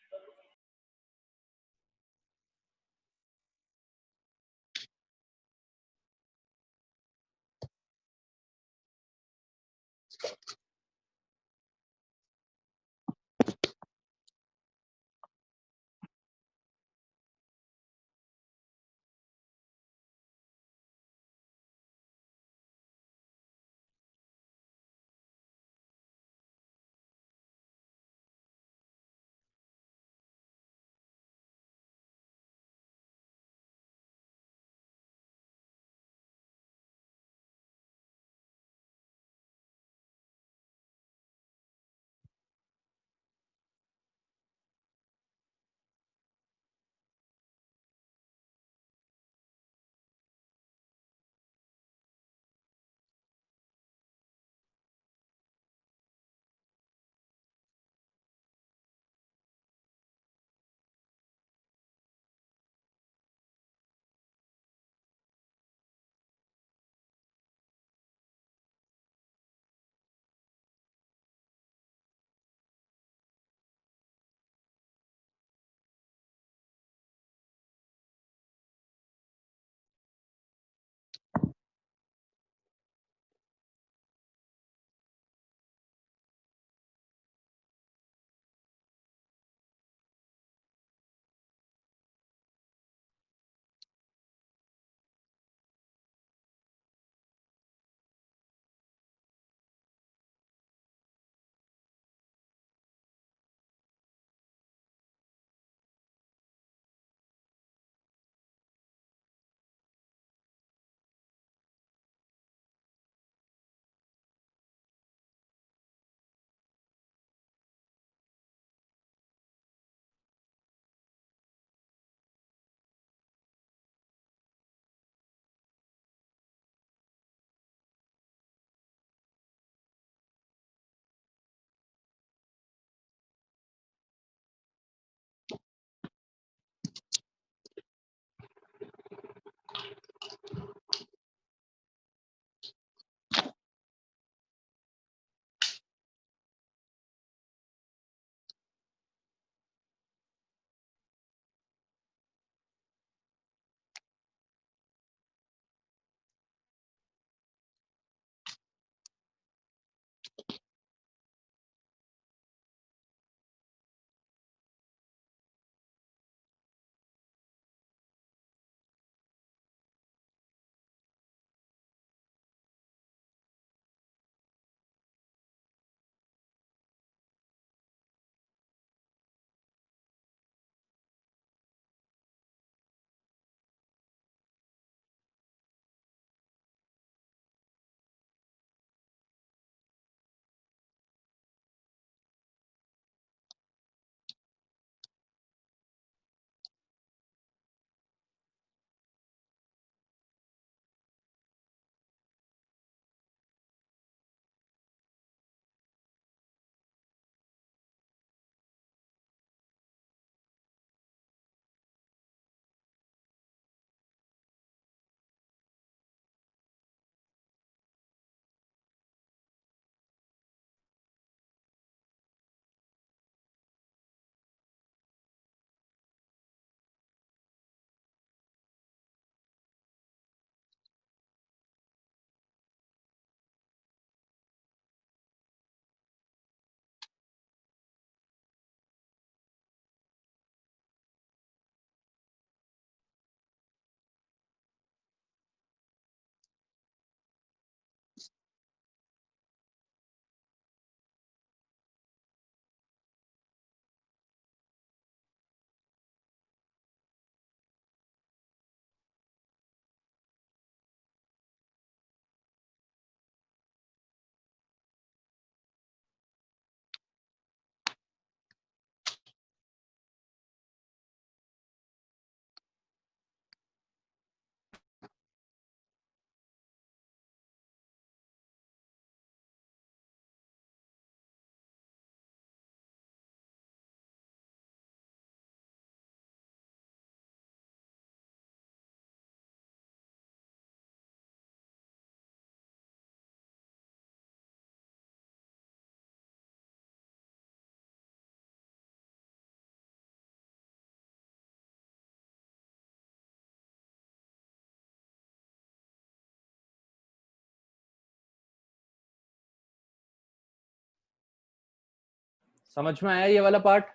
समझ में आया ये वाला पार्ट?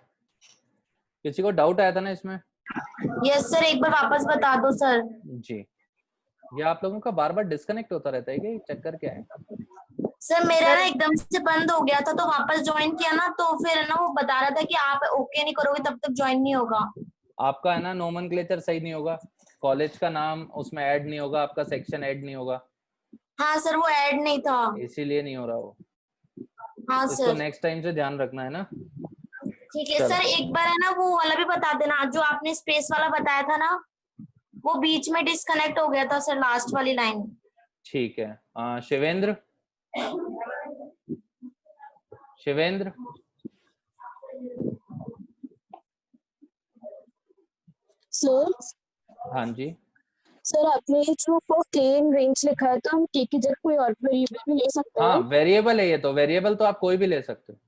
किसी को डाउट आया था ना इसमें? यस सर, एक बार वापस बता दो सर। जी, ये आप लोगों का बार बार डिस्कनेक्ट होता रहता है क्या? ये चक्कर क्या है? सर मेरा ना एकदम से बंद हो गया था, तो वापस ज्वाइन किया ना, तो फिर ना वो बता रहा था कि आप ओके नहीं करोगे तब तक ज्वाइन नहीं होगा। आपका है ना नोमेनक्लेचर सही नहीं होगा, कॉलेज का नाम उसमें ऐड नहीं होगा, आपका सेक्शन ऐड नहीं होगा। हाँ सर, वो ऐड नहीं था, इसीलिए नहीं हो रहा वो। हाँ इसको सर। नेक्स्ट टाइम से ध्यान रखना है ना। ठीक है सर, एक बार है ना वो वाला भी बता देना, जो आपने स्पेस वाला बताया था ना, वो बीच में डिस्कनेक्ट हो गया था सर, लास्ट वाली लाइन। ठीक है, शिवेंद्र, शिवेंद्र सर। हाँ जी सर आपने ये जो के इन रेंज लिखा है, तो हम के की जगह कोई और वेरिएबल भी ले सकते हैं? हाँ, वेरिएबल है ये तो, वेरिएबल तो आप कोई भी ले सकते हो।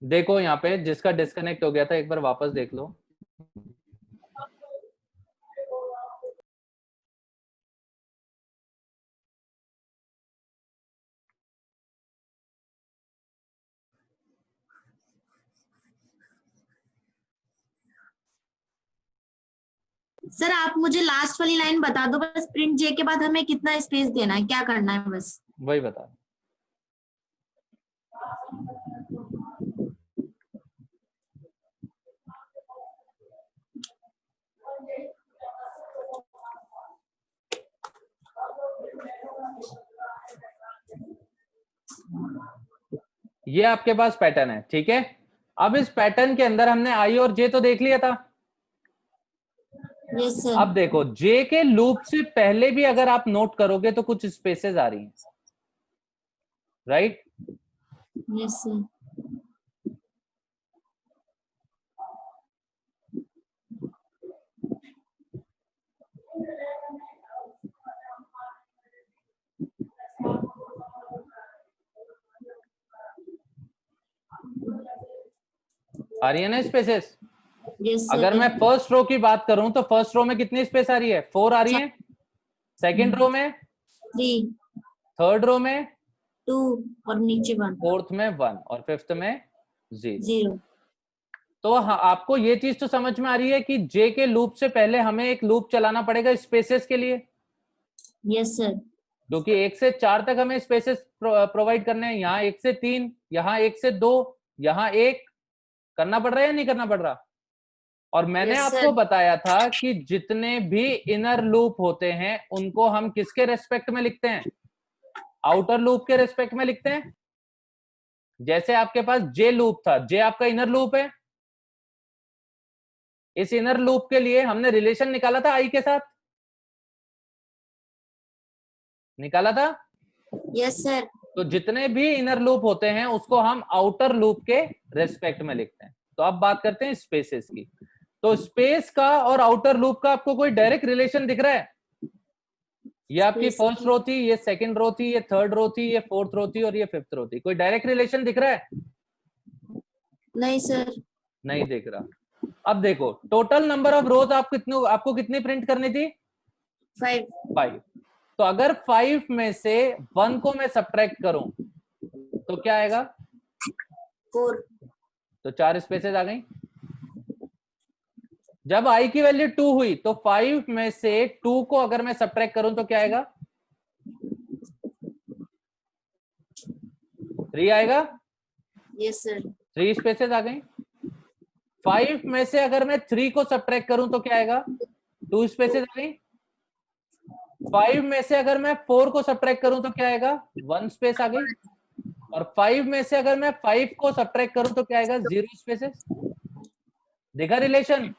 देखो यहाँ पे जिसका डिस्कनेक्ट हो गया था, एक बार वापस देख लो। सर आप मुझे लास्ट वाली लाइन बता दो बस, प्रिंट जे के बाद हमें कितना स्पेस देना है, क्या करना है बस वही बता। ये आपके पास पैटर्न है, ठीक है। अब इस पैटर्न के अंदर हमने आई और जे तो देख लिया था। Yes sir. अब देखो जे के लूप से पहले भी अगर आप नोट करोगे तो कुछ स्पेसेस आ रही हैं, राइट? Yes sir. आ रही है ना स्पेसेस? Yes, अगर मैं फर्स्ट रो की बात करूं तो फर्स्ट रो में कितनी स्पेस आ रही है? 4 आ रही है। सेकंड रो में 3, थर्ड रो में 2 और नीचे 1, फोर्थ में 1 और फिफ्थ में 0। 0। तो आपको ये चीज तो समझ में आ रही है कि जे के लूप से पहले हमें एक लूप चलाना पड़ेगा स्पेसेस के लिए। Yes sir. क्योंकि 1 से 4 तक हमें स्पेसेस प्रोवाइड करने हैं, यहाँ 1 से 3, यहाँ 1 से 2, यहाँ 1 करना पड़ रहा है या नहीं करना पड़ रहा। और मैंने Yes, आपको sir. बताया था कि जितने भी इनर लूप होते हैं उनको हम किसके रेस्पेक्ट में लिखते हैं, आउटर लूप के रेस्पेक्ट में लिखते हैं। जैसे आपके पास जे लूप था, जे आपका इनर लूप है, इस इनर लूप के लिए हमने रिलेशन निकाला था आई के साथ, निकाला था। Yes sir. तो जितने भी इनर लूप होते हैं उसको हम आउटर लूप के रेस्पेक्ट में लिखते हैं। तो अब बात करते हैं स्पेसेस की। तो स्पेस का और आउटर लूप का आपको कोई डायरेक्ट रिलेशन दिख रहा है? ये आपकी फर्स्ट रो थी, ये सेकंड रो थी, ये थर्ड रो थी, ये फोर्थ रो थी और ये फिफ्थ रो थी। कोई डायरेक्ट रिलेशन दिख रहा है? नहीं सर। नहीं दिख रहा। अब देखो टोटल नंबर ऑफ रोज आपको कितनी प्रिंट करनी थी? 5। तो अगर 5 में से 1 को मैं सब्ट्रैक्ट करूं तो क्या आएगा? 4। तो 4 स्पेसेस आ गई। जब i की वैल्यू 2 हुई तो 5 में से 2 को अगर मैं सब्ट्रैक्ट करूं तो क्या आएगा? 3 आएगा। Yes sir. 3 स्पेसेस आ गई। 5 में से अगर मैं 3 को सब्ट्रैक्ट करूं तो क्या आएगा? 2 स्पेसेस आ गई। 5 में से अगर मैं 4 को सब्ट्रैक्ट करूं तो क्या आएगा? 1 स्पेस आ गई। और 5 में से अगर मैं 5 को सब्ट्रैक्ट करूं तो क्या आएगा? 0 स्पेसेस। देखा रिलेशन?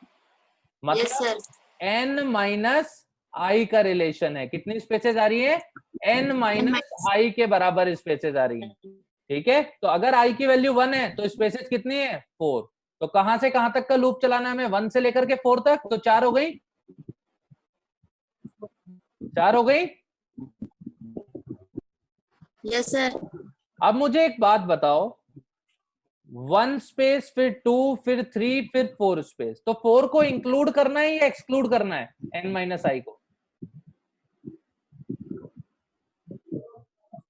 मतलब n माइनस आई का रिलेशन है। कितनी स्पेसेस आ रही है? n माइनस आई के बराबर स्पेसेस आ रही है। ठीक है, तो अगर i की वैल्यू 1 है तो स्पेसेस कितनी है? 4। तो कहां से कहां तक का लूप चलाना है हमें? 1 से लेकर के 4 तक। तो 4 हो गई, 4 हो गई। Yes sir. अब मुझे एक बात बताओ, 1 स्पेस फिर 2 फिर 3 फिर 4 स्पेस, तो 4 को इंक्लूड करना है या एक्सक्लूड करना है n माइनस आई को?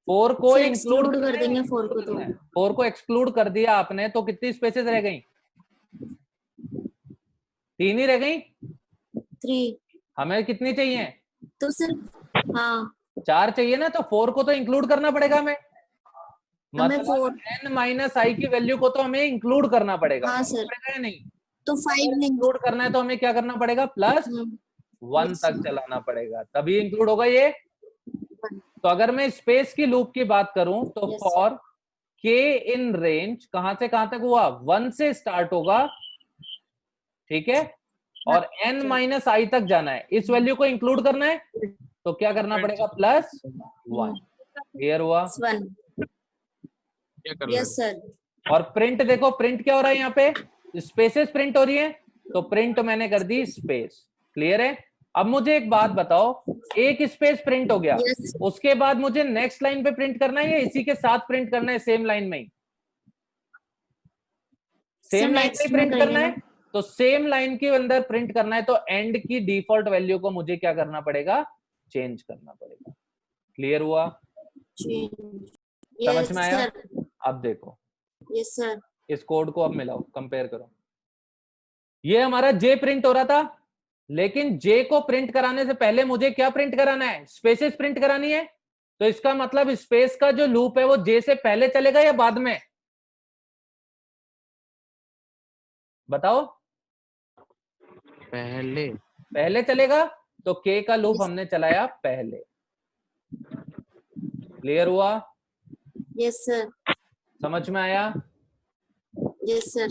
4 को इंक्लूड कर देंगे 4 को। तो 4 को एक्सक्लूड कर दिया आपने तो कितनी स्पेसेस रह गई? 3 ही रह गई। 3। हमें कितनी चाहिए? तो सर हाँ 4 चाहिए ना, तो 4 को तो इंक्लूड करना पड़ेगा हमें। मतलब n माइनस आई की वैल्यू को तो हमें इंक्लूड करना पड़ेगा। हाँ सर। पड़ेगा नहीं? तो 5 इंक्लूड करना है तो हमें क्या करना पड़ेगा? प्लस 1 तक चलाना पड़ेगा, तभी इंक्लूड होगा ये। तो अगर मैं स्पेस की लूप की बात करूं तो फॉर k इन रेंज कहां से कहां तक हुआ? 1 से स्टार्ट होगा, ठीक है, और n माइनस आई तक जाना है। इस वैल्यू को इंक्लूड करना है तो क्या करना पड़ेगा? प्लस 1। क्लियर हुआ? Yes sir. और प्रिंट देखो, प्रिंट क्या हो रहा है यहाँ पे? स्पेसेस प्रिंट हो रही है, तो प्रिंट मैंने कर दी स्पेस। क्लियर है? अब मुझे एक बात बताओ, एक स्पेस प्रिंट हो गया, उसके बाद मुझे नेक्स्ट लाइन पे प्रिंट करना है या इसी के साथ प्रिंट करना है? सेम लाइन में ही, सेम लाइन में प्रिंट करना है। तो सेम लाइन के अंदर प्रिंट करना है तो एंड की डिफॉल्ट वैल्यू को मुझे क्या करना पड़ेगा? चेंज करना पड़ेगा। क्लियर हुआ? समझ में आया? अब देखो, यस सर। इस कोड को अब मिलाओ, कंपेयर करो। ये हमारा जे प्रिंट हो रहा था, लेकिन जे को प्रिंट कराने से पहले मुझे क्या प्रिंट कराना है? स्पेसेस प्रिंट करानी है। तो इसका मतलब स्पेस का जो लूप है वो जे से पहले चलेगा या बाद में? बताओ। पहले चलेगा, तो के का लूप हमने चलाया पहले। क्लियर हुआ? Yes sir. समझ में आया? Yes sir.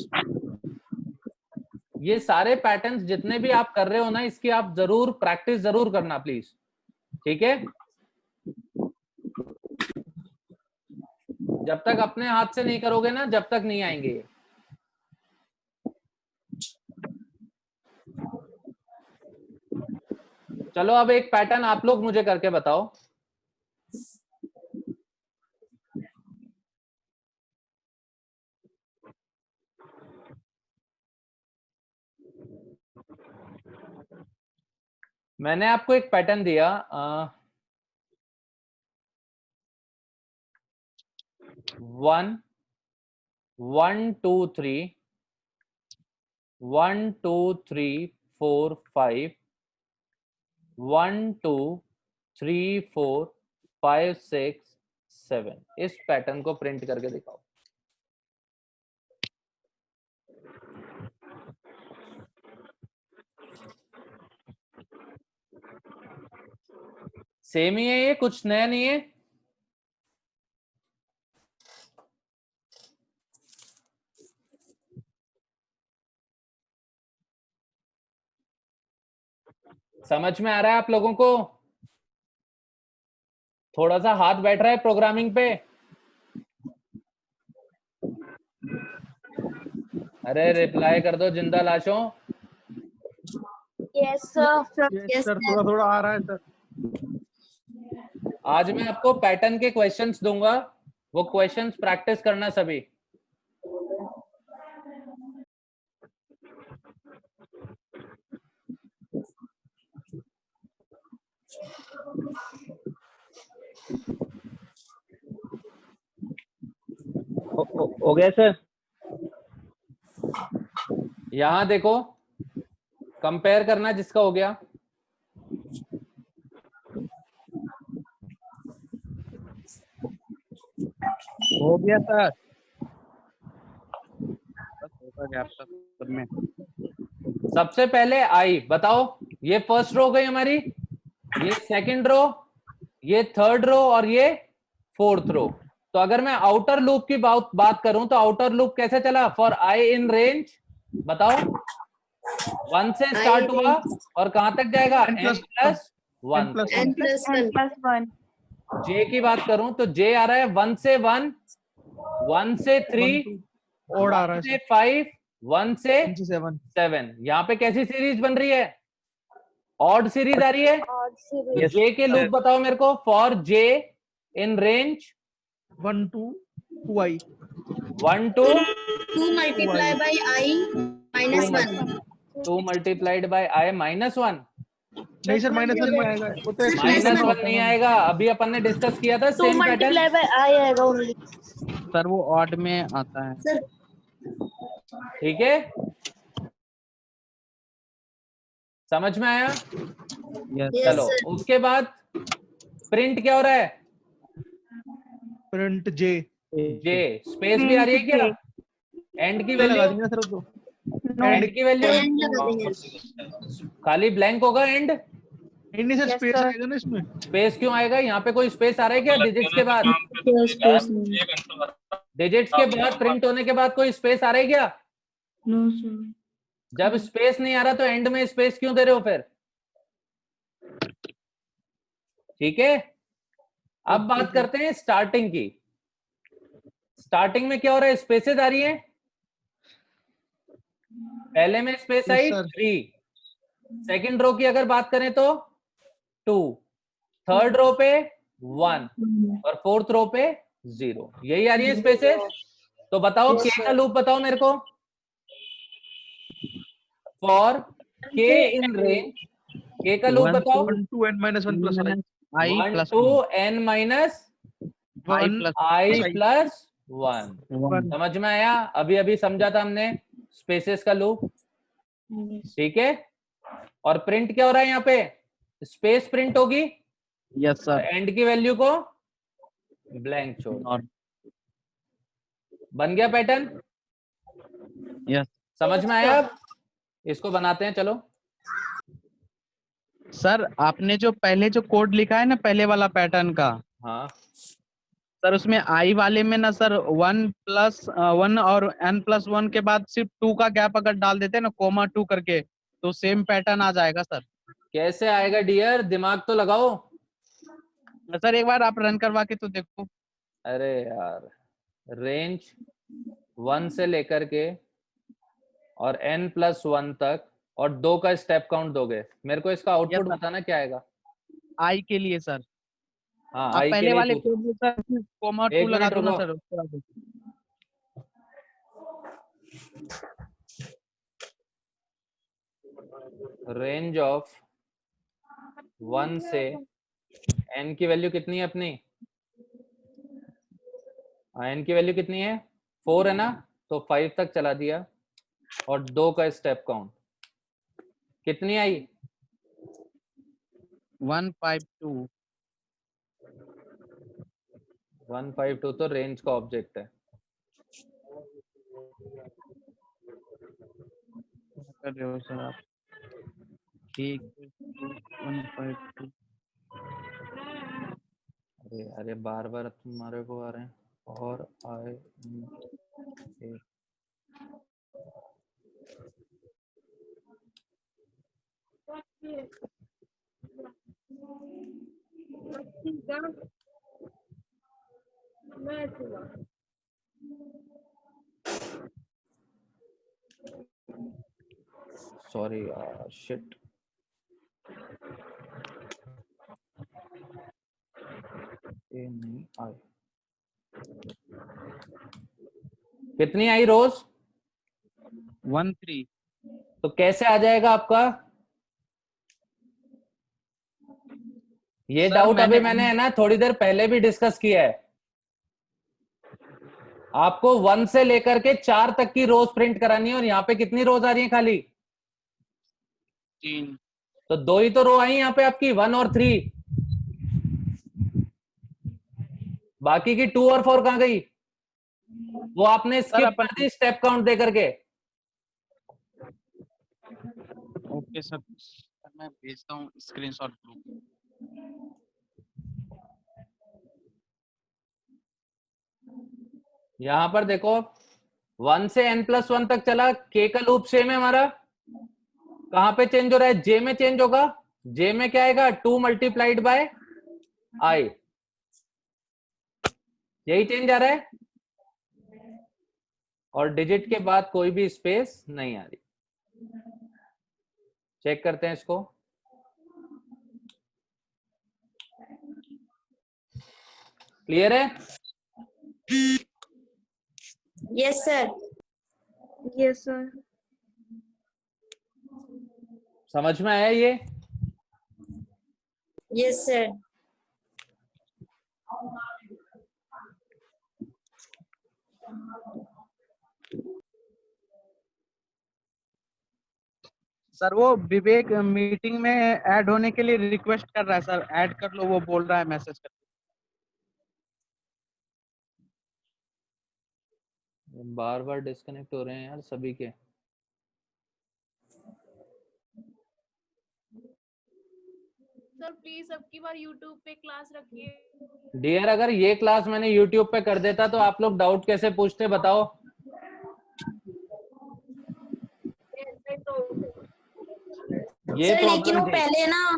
ये सारे पैटर्न्स जितने भी आप कर रहे हो ना, इसकी आप जरूर प्रैक्टिस जरूर करना प्लीज, ठीक है? जब तक अपने हाथ से नहीं करोगे ना, जब तक नहीं आएंगे। चलो अब एक पैटर्न आप लोग मुझे करके बताओ। मैंने आपको एक पैटर्न दिया, 1 1 2 3 1 2 3 4 5 1 2 3 4 5 6 7। इस पैटर्न को प्रिंट करके दिखाओ। सेम ही है ये, कुछ नया नहीं है। समझ में आ रहा है आप लोगों को? थोड़ा सा हाथ बैठ रहा है प्रोग्रामिंग पे? अरे रिप्लाई कर दो जिंदा लाशों। Yes sir. यस सर, थोड़ा थोड़ा आ रहा है सर। आज मैं आपको पैटर्न के क्वेश्चंस दूंगा, वो क्वेश्चंस प्रैक्टिस करना सभी। हो गया सर? यहां देखो, कंपेयर करना जिसका हो गया। हो गया सर। बस गया सब में। सबसे पहले आई बताओ, ये फर्स्ट रो गई हमारी, ये सेकंड रो, ये थर्ड रो और ये फोर्थ रो। तो अगर मैं आउटर लूप की बात करूं तो आउटर लूप कैसे चला? फॉर आई इन रेंज बताओ, 1 से स्टार्ट हुआ और कहां तक जाएगा? n+1। जे की बात करूं तो जे आ रहा है 1 से 1, 1 से 3, और आ रहा 1 है से 5, 1 से 7। 7। यहाँ पे कैसी सीरीज बन रही है? ऑड सीरीज आ रही है। तो जे के लूप बताओ मेरे को, for J in range 1 to 2i 1 to 2 multiply by I minus 1। 2 multiplied by I minus 1। नहीं सर, -1 में आएगा। वो तो -1 नहीं आएगा, अभी अपन ने डिस्कस किया था 2 same pattern. multiply by I आएगा ओनली। सर वो ऑड में आता है। सर ठीक है, समझ में आया? चलो उसके बाद प्रिंट क्या हो रहा है? प्रिंट जे। जे स्पेस भी आ रही है क्या? एंड की वैल्यू, एंड की वैल्यू खाली ब्लैंक होगा। एंड नहीं सर, स्पेस आएगा ना इसमें। स्पेस क्यों आएगा? यहाँ पे कोई स्पेस आ रहा है क्या डिजिट्स के बाद? डिजिट्स के बाद प्रिंट होने के बाद कोई स्पेस आ रहा है क्या? No sir. जब स्पेस नहीं आ रहा तो एंड में स्पेस क्यों दे रहे हो फिर? ठीक है, अब बात करते हैं स्टार्टिंग की। स्टार्टिंग में क्या हो रहा है? स्पेसेस आ रही है। पहले में स्पेस आई 3, सेकंड रो की अगर बात करें तो 2, थर्ड रो पे 1 और फोर्थ रो पे 0। यही आ रही है स्पेसेस। तो बताओ के का लूप बताओ मेरे को, फॉर के इन रेंज। के का लूप बताओ, 1 to n minus 1 plus I 1 to n minus I plus 1। समझ में आया? अभी अभी समझा था हमने स्पेसेस का लूप। ठीक है, और प्रिंट क्या हो रहा है यहाँ पे? स्पेस प्रिंट होगी। Yes sir. एंड की वैल्यू को ब्लैंक छोड़। बन गया पैटर्न? यस। समझ में आया? अब इसको बनाते हैं, चलो। सर आपने जो पहले जो कोड लिखा है ना, पहले वाला पैटर्न का, हाँ सर उसमें आई वाले में ना सर 1+1 और n+1 के बाद सिर्फ 2 का गैप अगर डाल देते ना, कोमा 2 करके, तो सेम पैटर्न आ जाएगा सर। कैसे आएगा डियर? दिमाग तो लगाओ। सर एक बार आप रन करवा के तो देखो। अरे यार, रेंज 1 से लेकर के और n+1 तक और 2 का स्टेप काउंट दोगे, मेरे को इसका आउटपुट बताना क्या आएगा? आई के लिए सर। हाँ, आप आई पहले के लिए वाले कोड में सर कोमा 2 लगा दो ना सर। रेंज ऑफ 1 से n की वैल्यू कितनी है अपनी? n की वैल्यू कितनी है? 4 है ना, तो 5 तक चला दिया और 2 का स्टेप काउंट कितनी आई? 152। 152 तो रेंज का ऑब्जेक्ट है। कर रहे हो सर आप? ठीक 152। अरे बार बार तुम्हारे को आ रहे हैं और आए सॉरी शिट। ये नहीं आई। कितनी आई रोज? 13। तो कैसे आ जाएगा आपका ये? डाउट अभी मैंने है ना थोड़ी देर पहले भी डिस्कस किया है। आपको 1 से लेकर के 4 तक की रोज प्रिंट करानी है और यहाँ पे कितनी रोज आ रही है खाली? 3। तो 2 ही तो रो आई यहाँ पे आपकी, 1 और 3। बाकी की 2 और 4 कहां गई? वो आपने स्किप कर दी स्टेप काउंट दे करके। ओके सर, मैं भेजता हूँ स्क्रीनशॉट ग्रुप। यहां पर देखो 1 से n+1 तक चला, k का लूप सेम है हमारा। कहां पे चेंज हो रहा है? j में चेंज होगा। j में क्या आएगा? 2 मल्टीप्लाइड बाय i। यही चेंज आ रहा है और डिजिट के बाद कोई भी स्पेस नहीं आ रही। चेक करते हैं इसको। क्लियर है? Yes sir. Yes sir. समझ में आया ये? Yes sir. सर वो विवेक मीटिंग में ऐड होने के लिए रिक्वेस्ट कर रहा है सर, ऐड कर लो, वो बोल रहा है मैसेज कर। बार बार डिस्कनेक्ट हो रहे हैं यार सभी के। सर प्लीज अब की बार YouTube पे क्लास रखिए। डियर, अगर ये क्लास मैंने YouTube पे कर देता तो आप लोग डाउट कैसे पूछते बताओ? ये सर लेकिन वो प्रॉब्लम थी। पहले ना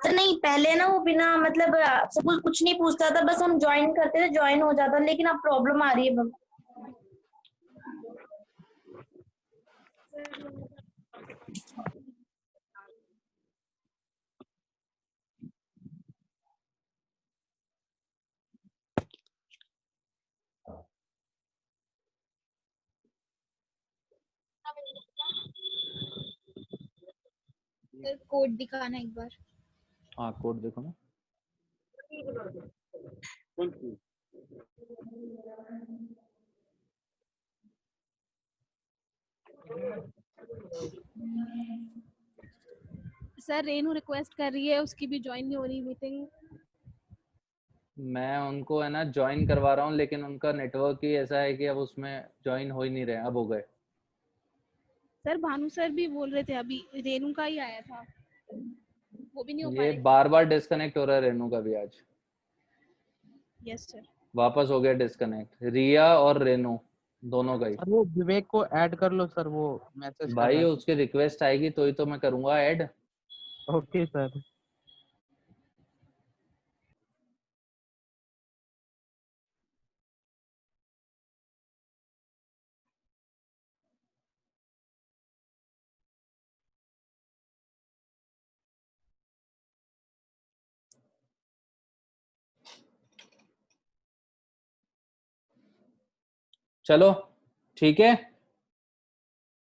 सर नहीं, पहले ना वो बिना मतलब सपोज कुछ नहीं पूछता था, बस हम ज्वाइन करते थे, ज्वाइन हो जाता। लेकिन अब प्रॉब्लम आ रही है। कोड दिखाना एक बार। हाँ कोड देखो ना। सर रेनू रिक्वेस्ट कर रही है, उसकी भी ज्वाइन नहीं हो रही मीटिंग। मैं उनको है ना ज्वाइन करवा रहा हूँ, लेकिन उनका नेटवर्क ही ऐसा है कि अब उसमें ज्वाइन हो ही नहीं रहे। अब हो गए। सर भानु सर भी बोल रहे थे, अभी रेनू का ही आया था, वो भी नहीं हो पा ये रही। बार बार डिस्कनेक्ट हो रहा है रेनू का भी आज। Yes sir. वापस हो गया डिस्कनेक्ट, रिया और रेनू दोनों का ही। वो विवेक को ऐड कर लो सर, वो मैसेज कर भाई रहा है। उसकी रिक्वेस्ट आएगी तो ही तो मैं करूंगा ऐड। Okay sir. चलो ठीक है,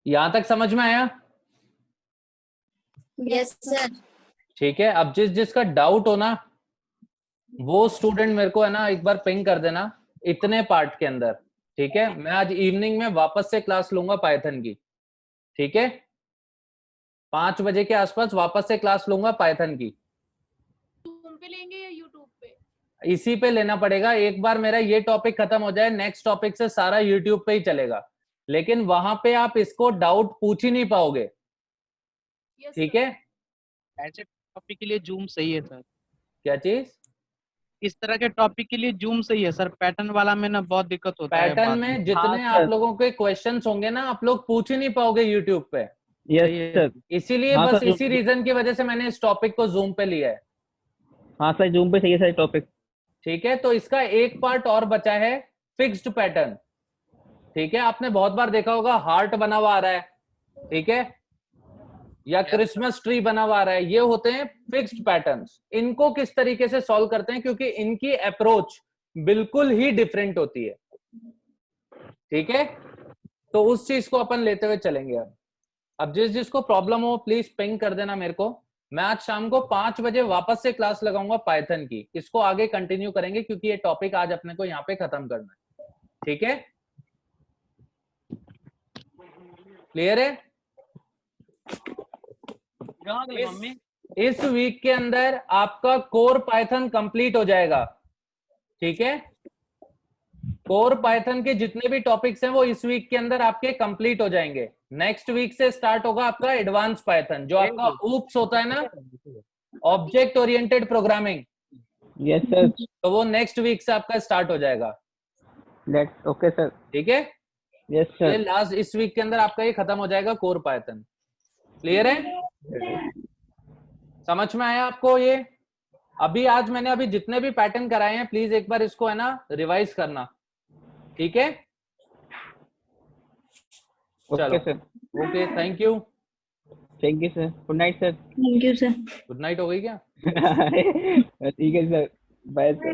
यहां तक समझ में आया? Yes sir. ठीक है, अब जिसका डाउट हो ना वो स्टूडेंट मेरे को है ना एक बार पिंग कर देना इतने पार्ट के अंदर। ठीक है, मैं आज इवनिंग में वापस से क्लास लूंगा पाइथन की। ठीक है, 5 बजे के आसपास वापस से क्लास लूंगा पाइथन की। Zoom पे लेंगे या यूट्यूब पे? इसी पे लेना पड़ेगा। एक बार मेरा ये टॉपिक खत्म हो जाए, नेक्स्ट टॉपिक से सारा यूट्यूब पे ही चलेगा, लेकिन वहां पे आप इसको डाउट पूछ ही नहीं पाओगे। ठीक है, ऐसे टॉपिक के लिए जूम सही है सर। क्या चीज? इस तरह के टॉपिक के लिए जूम सही है सर, पैटर्न वाला में ना बहुत दिक्कत होता है। पैटर्न में जितने आप लोगों के क्वेश्चंस होंगे ना आप लोग पूछ ही नहीं पाओगे यूट्यूब पे। Yes sir. इसीलिए हाँ बस सर, इसी रीजन की वजह से मैंने इस टॉपिक को जूम पे लिया है। हाँ सर, जूम पे सही है सर टॉपिक। ठीक है, तो इसका एक पार्ट और बचा है, फिक्स्ड पैटर्न। ठीक है, आपने बहुत बार देखा होगा हार्ट बना हुआ आ रहा है, ठीक है, या क्रिसमस ट्री बना हुआ आ रहा है, ये होते हैं फिक्स्ड पैटर्न्स। इनको किस तरीके से सॉल्व करते हैं, क्योंकि इनकी अप्रोच बिल्कुल ही डिफरेंट होती है। ठीक है, तो उस चीज को अपन लेते हुए चलेंगे। अब जिसको प्रॉब्लम हो प्लीज पिंग कर देना मेरे को। मैं आज शाम को 5 बजे वापस से क्लास लगाऊंगा पाइथन की। इसको आगे कंटिन्यू करेंगे क्योंकि ये टॉपिक आज अपने को यहाँ पे खत्म करना है। ठीक है, क्लियर है? इस वीक के अंदर आपका कोर पाइथन कंप्लीट हो जाएगा। ठीक है, कोर पाइथन के जितने भी टॉपिक्स हैं वो इस वीक के अंदर आपके कंप्लीट हो जाएंगे। नेक्स्ट वीक से स्टार्ट होगा आपका एडवांस पाइथन, जो आपका ऊप्स होता है ना, object oriented programming. Yes sir. तो वो नेक्स्ट वीक से आपका स्टार्ट हो जाएगा। Let's okay sir. ठीक है, यस सर। ये लास्ट इस वीक के अंदर आपका ये खत्म हो जाएगा कोर पाइथन। क्लियर है? समझ में आया आपको ये? अभी आज मैंने अभी जितने भी पैटर्न कराए हैं प्लीज एक बार इसको है ना रिवाइज करना। ठीक है, okay sir. Okay, thank you. Thank you sir. Good night sir. Thank you sir. Good night हो गई क्या? ठीक है सर, बाय सर।